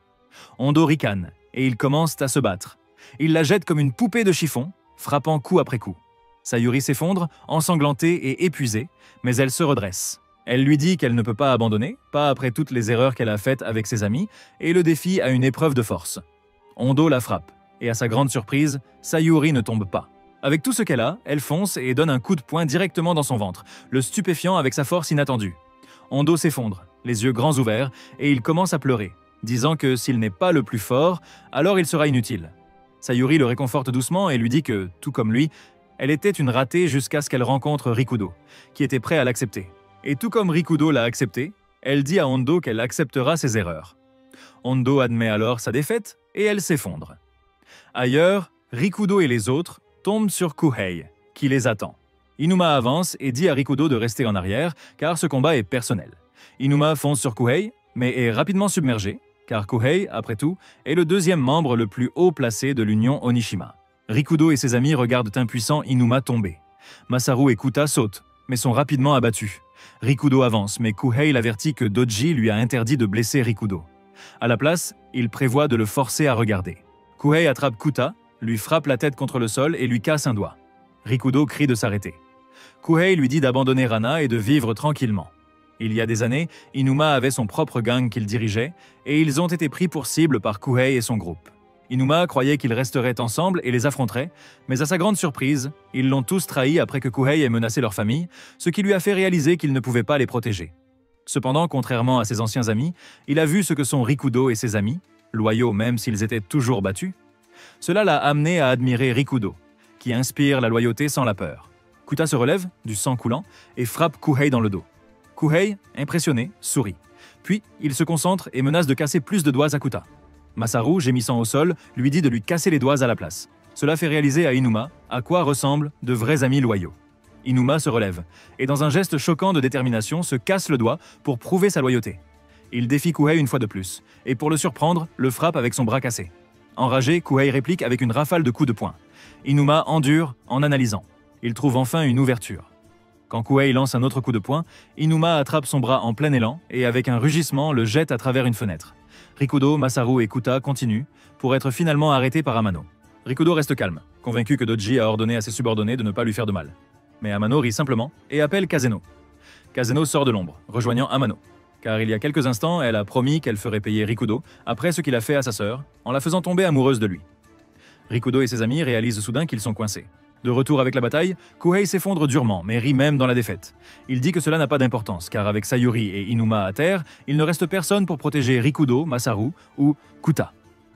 Hondo ricane, et ils commencent à se battre. Il la jette comme une poupée de chiffon, frappant coup après coup. Sayuri s'effondre, ensanglantée et épuisée, mais elle se redresse. Elle lui dit qu'elle ne peut pas abandonner, pas après toutes les erreurs qu'elle a faites avec ses amis, et le défie à une épreuve de force. Hondo la frappe, et à sa grande surprise, Sayuri ne tombe pas. Avec tout ce qu'elle a, elle fonce et donne un coup de poing directement dans son ventre, le stupéfiant avec sa force inattendue. Hondo s'effondre, les yeux grands ouverts, et il commence à pleurer, disant que s'il n'est pas le plus fort, alors il sera inutile. Sayuri le réconforte doucement et lui dit que, tout comme lui, elle était une ratée jusqu'à ce qu'elle rencontre Rikudo, qui était prêt à l'accepter. Et tout comme Rikudo l'a accepté, elle dit à Hondo qu'elle acceptera ses erreurs. Hondo admet alors sa défaite et elle s'effondre. Ailleurs, Rikudo et les autres tombent sur Kuhei, qui les attend. Inuma avance et dit à Rikudo de rester en arrière, car ce combat est personnel. Inuma fonce sur Kuhei, mais est rapidement submergé, car Kuhei, après tout, est le deuxième membre le plus haut placé de l'Union Onishima. Rikudo et ses amis regardent impuissants Inuma tomber. Masaru et Kuta sautent, mais sont rapidement abattus. Rikudo avance, mais Kuhei l'avertit que Doji lui a interdit de blesser Rikudo. À la place, il prévoit de le forcer à regarder. Kuhei attrape Kuta, lui frappe la tête contre le sol et lui casse un doigt. Rikudo crie de s'arrêter. Kuhei lui dit d'abandonner Rana et de vivre tranquillement. Il y a des années, Inuma avait son propre gang qu'il dirigeait, et ils ont été pris pour cible par Kuhei et son groupe. Inuma croyait qu'ils resteraient ensemble et les affronteraient, mais à sa grande surprise, ils l'ont tous trahi après que Kuhei ait menacé leur famille, ce qui lui a fait réaliser qu'il ne pouvait pas les protéger. Cependant, contrairement à ses anciens amis, il a vu ce que sont Rikudo et ses amis, loyaux même s'ils étaient toujours battus, cela l'a amené à admirer Rikudo, qui inspire la loyauté sans la peur. Kuta se relève, du sang coulant, et frappe Kuhei dans le dos. Kuhei, impressionné, sourit. Puis, il se concentre et menace de casser plus de doigts à Kuta. Masaru, gémissant au sol, lui dit de lui casser les doigts à la place. Cela fait réaliser à Inuma à quoi ressemblent de vrais amis loyaux. Inuma se relève, et dans un geste choquant de détermination, se casse le doigt pour prouver sa loyauté. Il défie Kuhei une fois de plus, et pour le surprendre, le frappe avec son bras cassé. Enragé, Kuhei réplique avec une rafale de coups de poing. Inuma endure en analysant. Il trouve enfin une ouverture. Quand Kuhei lance un autre coup de poing, Inuma attrape son bras en plein élan et avec un rugissement le jette à travers une fenêtre. Rikudo, Masaru et Kuta continuent pour être finalement arrêtés par Amano. Rikudo reste calme, convaincu que Doji a ordonné à ses subordonnés de ne pas lui faire de mal. Mais Amano rit simplement et appelle Kazeno. Kazeno sort de l'ombre, rejoignant Amano. Car il y a quelques instants, elle a promis qu'elle ferait payer Rikudo après ce qu'il a fait à sa sœur, en la faisant tomber amoureuse de lui. Rikudo et ses amis réalisent soudain qu'ils sont coincés. De retour avec la bataille, Kuhei s'effondre durement, mais rit même dans la défaite. Il dit que cela n'a pas d'importance, car avec Sayuri et Inuma à terre, il ne reste personne pour protéger Rikudo, Masaru ou Kuta.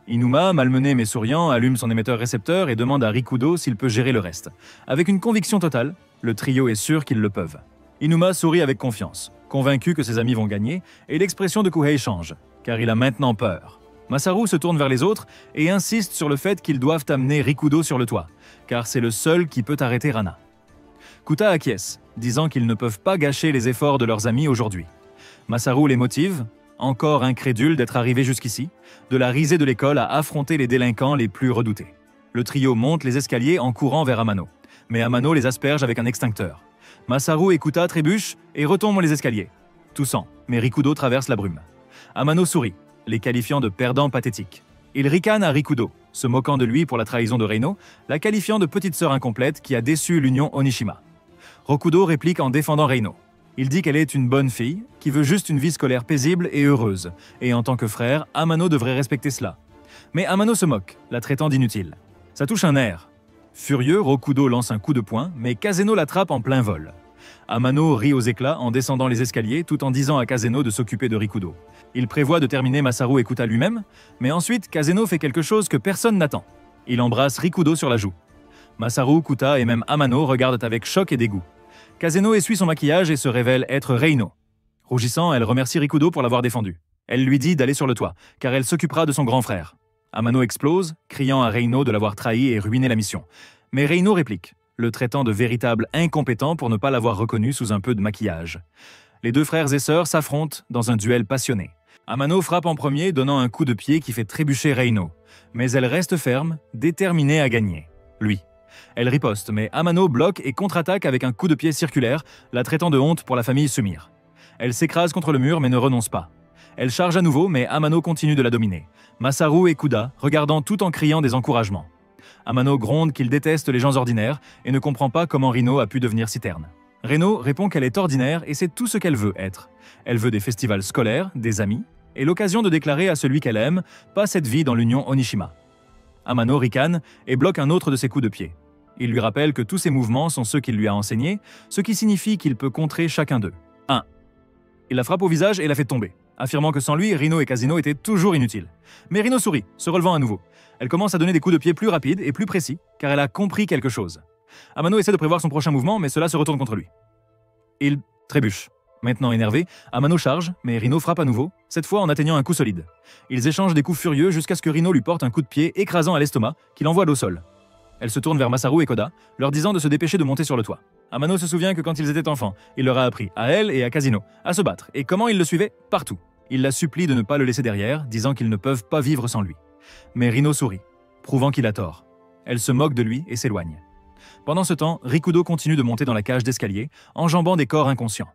Inuma, malmené mais souriant, allume son émetteur-récepteur et demande à Rikudo s'il peut gérer le reste. Avec une conviction totale, le trio est sûr qu'ils le peuvent. Inuma sourit avec confiance, convaincu que ses amis vont gagner, et l'expression de Kuhei change, car il a maintenant peur. Masaru se tourne vers les autres et insiste sur le fait qu'ils doivent amener Rikudo sur le toit, car c'est le seul qui peut arrêter Rana. Kuta acquiesce, disant qu'ils ne peuvent pas gâcher les efforts de leurs amis aujourd'hui. Masaru les motive, encore incrédule d'être arrivé jusqu'ici, de la risée de l'école à affronter les délinquants les plus redoutés. Le trio monte les escaliers en courant vers Amano, mais Amano les asperge avec un extincteur. Masaru et Kuta trébuchent et retombent les escaliers, toussant, mais Rikudo traverse la brume. Amano sourit, les qualifiant de perdants pathétiques. Il ricane à Rikudo, se moquant de lui pour la trahison de Reino, la qualifiant de petite sœur incomplète qui a déçu l'union Onishima. Rokudo réplique en défendant Reino. Il dit qu'elle est une bonne fille, qui veut juste une vie scolaire paisible et heureuse, et en tant que frère, Amano devrait respecter cela. Mais Amano se moque, la traitant d'inutile. Ça touche un nerf. Furieux, Rokudo lance un coup de poing, mais Kazeno l'attrape en plein vol. Amano rit aux éclats en descendant les escaliers tout en disant à Kazeno de s'occuper de Rikudo. Il prévoit de terminer Masaru et Kuta lui-même, mais ensuite Kazeno fait quelque chose que personne n'attend. Il embrasse Rikudo sur la joue. Masaru, Kuta et même Amano regardent avec choc et dégoût. Kazeno essuie son maquillage et se révèle être Reino. Rougissant, elle remercie Rikudo pour l'avoir défendu. Elle lui dit d'aller sur le toit, car elle s'occupera de son grand frère. Amano explose, criant à Reino de l'avoir trahi et ruiné la mission. Mais Reino réplique, le traitant de véritable incompétent pour ne pas l'avoir reconnu sous un peu de maquillage. Les deux frères et sœurs s'affrontent dans un duel passionné. Amano frappe en premier, donnant un coup de pied qui fait trébucher Reino. Mais elle reste ferme, déterminée à gagner. Lui. Elle riposte, mais Amano bloque et contre-attaque avec un coup de pied circulaire, la traitant de honte pour la famille Sumire. Elle s'écrase contre le mur mais ne renonce pas. Elle charge à nouveau, mais Amano continue de la dominer. Masaru et Kuda, regardant tout en criant des encouragements. Amano gronde qu'il déteste les gens ordinaires et ne comprend pas comment Rino a pu devenir si terne. Reino répond qu'elle est ordinaire et c'est tout ce qu'elle veut être. Elle veut des festivals scolaires, des amis, et l'occasion de déclarer à celui qu'elle aime, pas cette vie dans l'union Onishima. Amano ricane et bloque un autre de ses coups de pied. Il lui rappelle que tous ses mouvements sont ceux qu'il lui a enseignés, ce qui signifie qu'il peut contrer chacun d'eux. 1. Il la frappe au visage et la fait tomber, affirmant que sans lui, Rino et Kazeno étaient toujours inutiles. Mais Rino sourit, se relevant à nouveau. Elle commence à donner des coups de pied plus rapides et plus précis, car elle a compris quelque chose. Amano essaie de prévoir son prochain mouvement, mais cela se retourne contre lui. Il trébuche. Maintenant énervé, Amano charge, mais Rino frappe à nouveau, cette fois en atteignant un coup solide. Ils échangent des coups furieux jusqu'à ce que Rino lui porte un coup de pied écrasant à l'estomac, qu'il envoie au sol. Elle se tourne vers Masaru et Koda, leur disant de se dépêcher de monter sur le toit. Amano se souvient que quand ils étaient enfants, il leur a appris, à elle et à Kazeno, à se battre, et comment ils le suivaient partout. Il la supplie de ne pas le laisser derrière, disant qu'ils ne peuvent pas vivre sans lui. Mais Rino sourit, prouvant qu'il a tort. Elle se moque de lui et s'éloigne. Pendant ce temps, Rikudo continue de monter dans la cage d'escalier, enjambant des corps inconscients.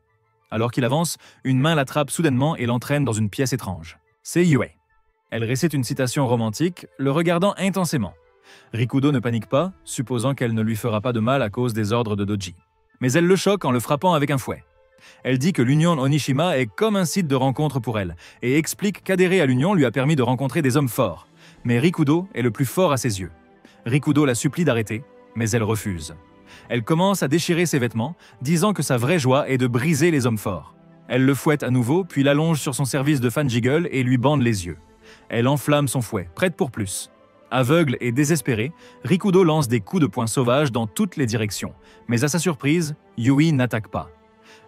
Alors qu'il avance, une main l'attrape soudainement et l'entraîne dans une pièce étrange. C'est Yue. Elle récite une citation romantique, le regardant intensément. Rikudo ne panique pas, supposant qu'elle ne lui fera pas de mal à cause des ordres de Doji. Mais elle le choque en le frappant avec un fouet. Elle dit que l'union Onishima est comme un site de rencontre pour elle, et explique qu'adhérer à l'union lui a permis de rencontrer des hommes forts. Mais Rikudo est le plus fort à ses yeux. Rikudo la supplie d'arrêter, mais elle refuse. Elle commence à déchirer ses vêtements, disant que sa vraie joie est de briser les hommes forts. Elle le fouette à nouveau, puis l'allonge sur son service de fan jiggle et lui bande les yeux. Elle enflamme son fouet, prête pour plus. Aveugle et désespéré, Rikudo lance des coups de poing sauvages dans toutes les directions. Mais à sa surprise, Yui n'attaque pas.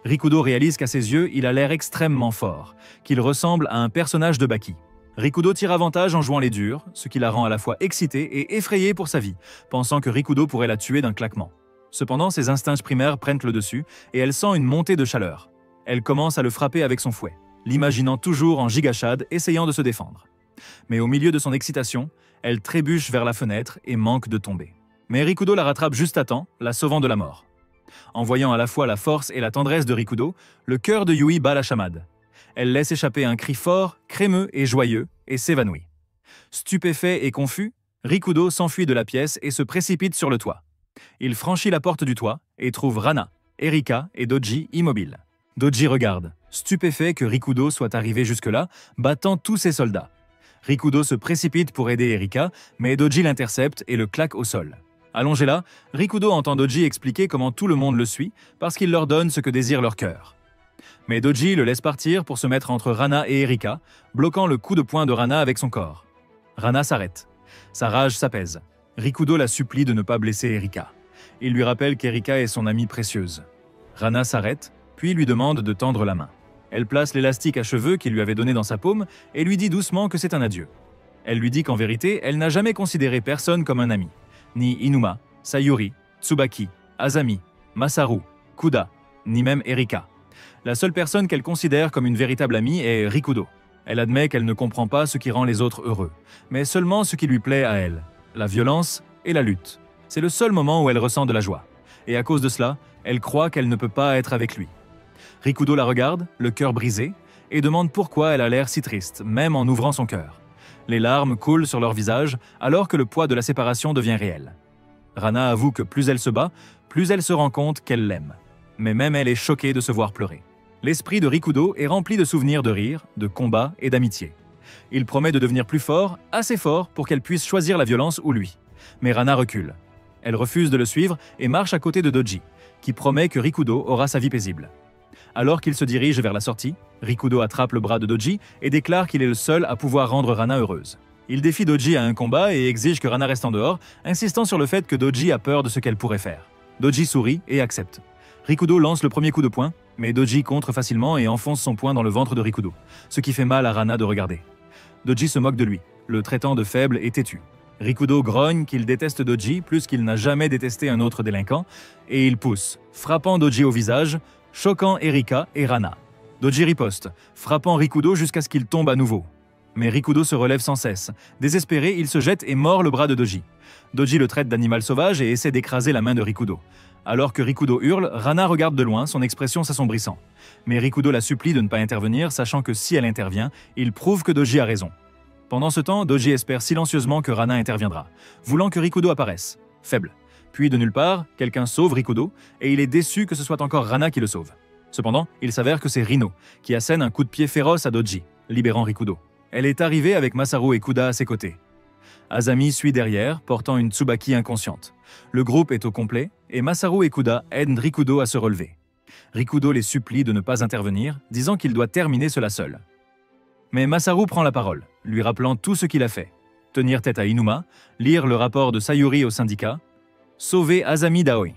Rikudo réalise qu'à ses yeux, il a l'air extrêmement fort, qu'il ressemble à un personnage de Baki. Rikudo tire avantage en jouant les durs, ce qui la rend à la fois excitée et effrayée pour sa vie, pensant que Rikudo pourrait la tuer d'un claquement. Cependant, ses instincts primaires prennent le dessus et elle sent une montée de chaleur. Elle commence à le frapper avec son fouet, l'imaginant toujours en gigachad essayant de se défendre. Mais au milieu de son excitation, elle trébuche vers la fenêtre et manque de tomber. Mais Rikudo la rattrape juste à temps, la sauvant de la mort. En voyant à la fois la force et la tendresse de Rikudo, le cœur de Yui bat la chamade. Elle laisse échapper un cri fort, crémeux et joyeux, et s'évanouit. Stupéfait et confus, Rikudo s'enfuit de la pièce et se précipite sur le toit. Il franchit la porte du toit et trouve Rana, Erika et Doji immobiles. Doji regarde, stupéfait que Rikudo soit arrivé jusque-là, battant tous ses soldats. Rikudo se précipite pour aider Erika, mais Doji l'intercepte et le claque au sol. Allongé là, Rikudo entend Doji expliquer comment tout le monde le suit parce qu'il leur donne ce que désire leur cœur. Mais Doji le laisse partir pour se mettre entre Rana et Erika, bloquant le coup de poing de Rana avec son corps. Rana s'arrête. Sa rage s'apaise. Rikudo la supplie de ne pas blesser Erika. Il lui rappelle qu'Erika est son amie précieuse. Rana s'arrête, puis lui demande de tendre la main. Elle place l'élastique à cheveux qu'il lui avait donné dans sa paume et lui dit doucement que c'est un adieu. Elle lui dit qu'en vérité, elle n'a jamais considéré personne comme un ami. Ni Inuma, Sayuri, Tsubaki, Azami, Masaru, Kuda, ni même Erika. La seule personne qu'elle considère comme une véritable amie est Rikudo. Elle admet qu'elle ne comprend pas ce qui rend les autres heureux, mais seulement ce qui lui plaît à elle, la violence et la lutte. C'est le seul moment où elle ressent de la joie. Et à cause de cela, elle croit qu'elle ne peut pas être avec lui. Rikudo la regarde, le cœur brisé, et demande pourquoi elle a l'air si triste, même en ouvrant son cœur. Les larmes coulent sur leur visage alors que le poids de la séparation devient réel. Rana avoue que plus elle se bat, plus elle se rend compte qu'elle l'aime. Mais même elle est choquée de se voir pleurer. L'esprit de Rikudo est rempli de souvenirs de rire, de combats et d'amitié. Il promet de devenir plus fort, assez fort pour qu'elle puisse choisir la violence ou lui. Mais Rana recule. Elle refuse de le suivre et marche à côté de Doji, qui promet que Rikudo aura sa vie paisible. Alors qu'il se dirige vers la sortie, Rikudo attrape le bras de Doji et déclare qu'il est le seul à pouvoir rendre Rana heureuse. Il défie Doji à un combat et exige que Rana reste en dehors, insistant sur le fait que Doji a peur de ce qu'elle pourrait faire. Doji sourit et accepte. Rikudo lance le premier coup de poing, mais Doji contre facilement et enfonce son poing dans le ventre de Rikudo, ce qui fait mal à Rana de regarder. Doji se moque de lui, le traitant de faible et têtu. Rikudo grogne qu'il déteste Doji plus qu'il n'a jamais détesté un autre délinquant, et il pousse, frappant Doji au visage, choquant Erika et Rana. Doji riposte, frappant Rikudo jusqu'à ce qu'il tombe à nouveau. Mais Rikudo se relève sans cesse. Désespéré, il se jette et mord le bras de Doji. Doji le traite d'animal sauvage et essaie d'écraser la main de Rikudo. Alors que Rikudo hurle, Rana regarde de loin, son expression s'assombrissant. Mais Rikudo la supplie de ne pas intervenir, sachant que si elle intervient, il prouve que Doji a raison. Pendant ce temps, Doji espère silencieusement que Rana interviendra, voulant que Rikudo apparaisse, faible. Puis de nulle part, quelqu'un sauve Rikudo, et il est déçu que ce soit encore Rana qui le sauve. Cependant, il s'avère que c'est Rino, qui assène un coup de pied féroce à Doji, libérant Rikudo. Elle est arrivée avec Masaru et Kuda à ses côtés. Azami suit derrière, portant une Tsubaki inconsciente. Le groupe est au complet, et Masaru et Kuda aident Rikudo à se relever. Rikudo les supplie de ne pas intervenir, disant qu'il doit terminer cela seul. Mais Masaru prend la parole, lui rappelant tout ce qu'il a fait. Tenir tête à Inuma, lire le rapport de Sayuri au syndicat, sauver Azami d'Aoi.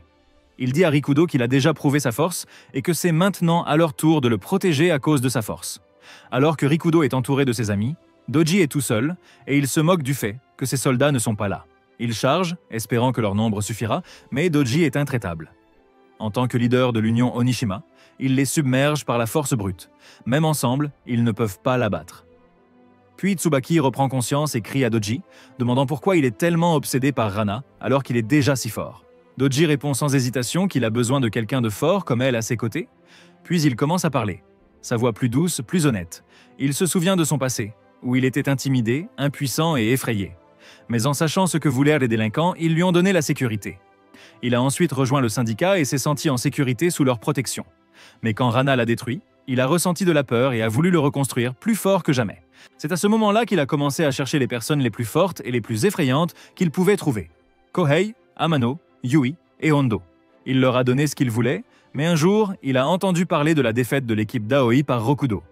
Il dit à Rikudo qu'il a déjà prouvé sa force et que c'est maintenant à leur tour de le protéger à cause de sa force. Alors que Rikudo est entouré de ses amis, Doji est tout seul et il se moque du fait que ses soldats ne sont pas là. Il charge, espérant que leur nombre suffira, mais Doji est intraitable. En tant que leader de l'Union Onishima, il les submerge par la force brute. Même ensemble, ils ne peuvent pas l'abattre. Puis Tsubaki reprend conscience et crie à Doji, demandant pourquoi il est tellement obsédé par Rana alors qu'il est déjà si fort. Doji répond sans hésitation qu'il a besoin de quelqu'un de fort comme elle à ses côtés, puis il commence à parler. Sa voix plus douce, plus honnête. Il se souvient de son passé, où il était intimidé, impuissant et effrayé. Mais en sachant ce que voulaient les délinquants, ils lui ont donné la sécurité. Il a ensuite rejoint le syndicat et s'est senti en sécurité sous leur protection. Mais quand Rana l'a détruit, il a ressenti de la peur et a voulu le reconstruire plus fort que jamais. C'est à ce moment-là qu'il a commencé à chercher les personnes les plus fortes et les plus effrayantes qu'il pouvait trouver. Kohei, Amano, Yui et Hondo. Il leur a donné ce qu'ils voulaient, mais un jour, il a entendu parler de la défaite de l'équipe d'Aoi par Rokudo.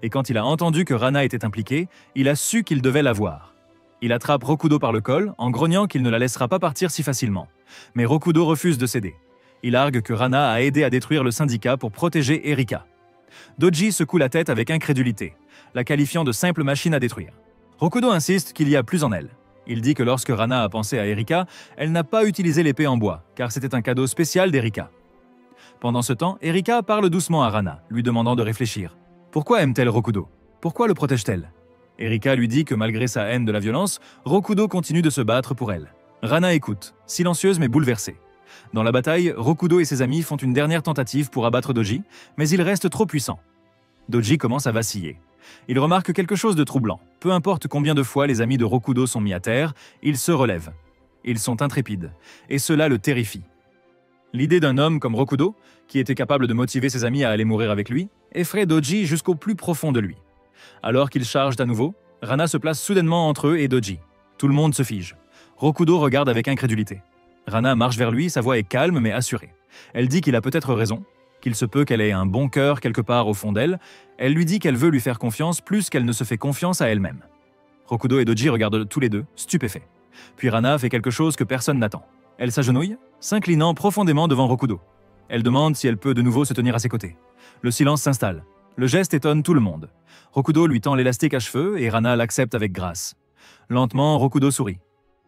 Et quand il a entendu que Rana était impliquée, il a su qu'il devait la voir. Il attrape Rokudo par le col en grognant qu'il ne la laissera pas partir si facilement. Mais Rokudo refuse de céder. Il argue que Rana a aidé à détruire le syndicat pour protéger Erika. Doji secoue la tête avec incrédulité, la qualifiant de simple machine à détruire. Rokudo insiste qu'il y a plus en elle. Il dit que lorsque Rana a pensé à Erika, elle n'a pas utilisé l'épée en bois, car c'était un cadeau spécial d'Erika. Pendant ce temps, Erika parle doucement à Rana, lui demandant de réfléchir. Pourquoi aime-t-elle Rokudo? Pourquoi le protège-t-elle? Erika lui dit que malgré sa haine de la violence, Rokudo continue de se battre pour elle. Rana écoute, silencieuse mais bouleversée. Dans la bataille, Rokudo et ses amis font une dernière tentative pour abattre Doji, mais il reste trop puissant. Doji commence à vaciller. Il remarque quelque chose de troublant. Peu importe combien de fois les amis de Rokudo sont mis à terre, ils se relèvent. Ils sont intrépides, et cela le terrifie. L'idée d'un homme comme Rokudo, qui était capable de motiver ses amis à aller mourir avec lui, effraie Doji jusqu'au plus profond de lui. Alors qu'ils chargent à nouveau, Rana se place soudainement entre eux et Doji. Tout le monde se fige. Rokudo regarde avec incrédulité. Rana marche vers lui, sa voix est calme mais assurée. Elle dit qu'il a peut-être raison, qu'il se peut qu'elle ait un bon cœur quelque part au fond d'elle. Elle lui dit qu'elle veut lui faire confiance plus qu'elle ne se fait confiance à elle-même. Rokudo et Doji regardent tous les deux, stupéfaits. Puis Rana fait quelque chose que personne n'attend. Elle s'agenouille, s'inclinant profondément devant Rokudo. Elle demande si elle peut de nouveau se tenir à ses côtés. Le silence s'installe. Le geste étonne tout le monde. Rokudo lui tend l'élastique à cheveux et Rana l'accepte avec grâce. Lentement, Rokudo sourit.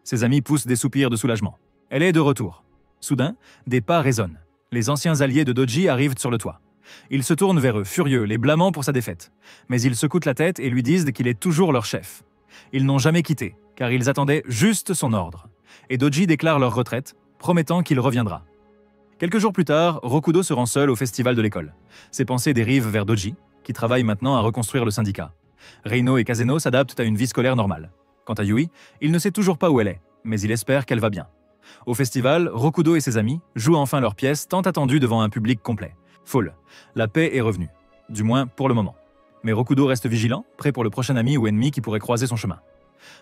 Ses amis poussent des soupirs de soulagement. Elle est de retour. Soudain, des pas résonnent. Les anciens alliés de Doji arrivent sur le toit. Ils se tournent vers eux, furieux, les blâmant pour sa défaite. Mais ils secouent la tête et lui disent qu'il est toujours leur chef. Ils n'ont jamais quitté, car ils attendaient juste son ordre. Et Doji déclare leur retraite, promettant qu'il reviendra. Quelques jours plus tard, Rokudo se rend seul au festival de l'école. Ses pensées dérivent vers Doji, qui travaille maintenant à reconstruire le syndicat. Reino et Kazeno s'adaptent à une vie scolaire normale. Quant à Yui, il ne sait toujours pas où elle est, mais il espère qu'elle va bien. Au festival, Rokudo et ses amis jouent enfin leur pièce tant attendue devant un public complet. Folle. La paix est revenue. Du moins, pour le moment. Mais Rokudo reste vigilant, prêt pour le prochain ami ou ennemi qui pourrait croiser son chemin.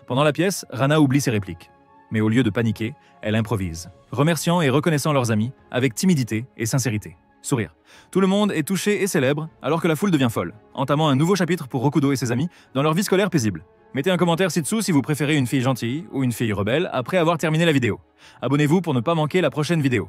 Pendant la pièce, Rana oublie ses répliques. Mais au lieu de paniquer, elle improvise, remerciant et reconnaissant leurs amis avec timidité et sincérité. Sourire. Tout le monde est touché et célèbre, alors que la foule devient folle, entamant un nouveau chapitre pour Rokudo et ses amis dans leur vie scolaire paisible. Mettez un commentaire ci-dessous si vous préférez une fille gentille ou une fille rebelle après avoir terminé la vidéo. Abonnez-vous pour ne pas manquer la prochaine vidéo.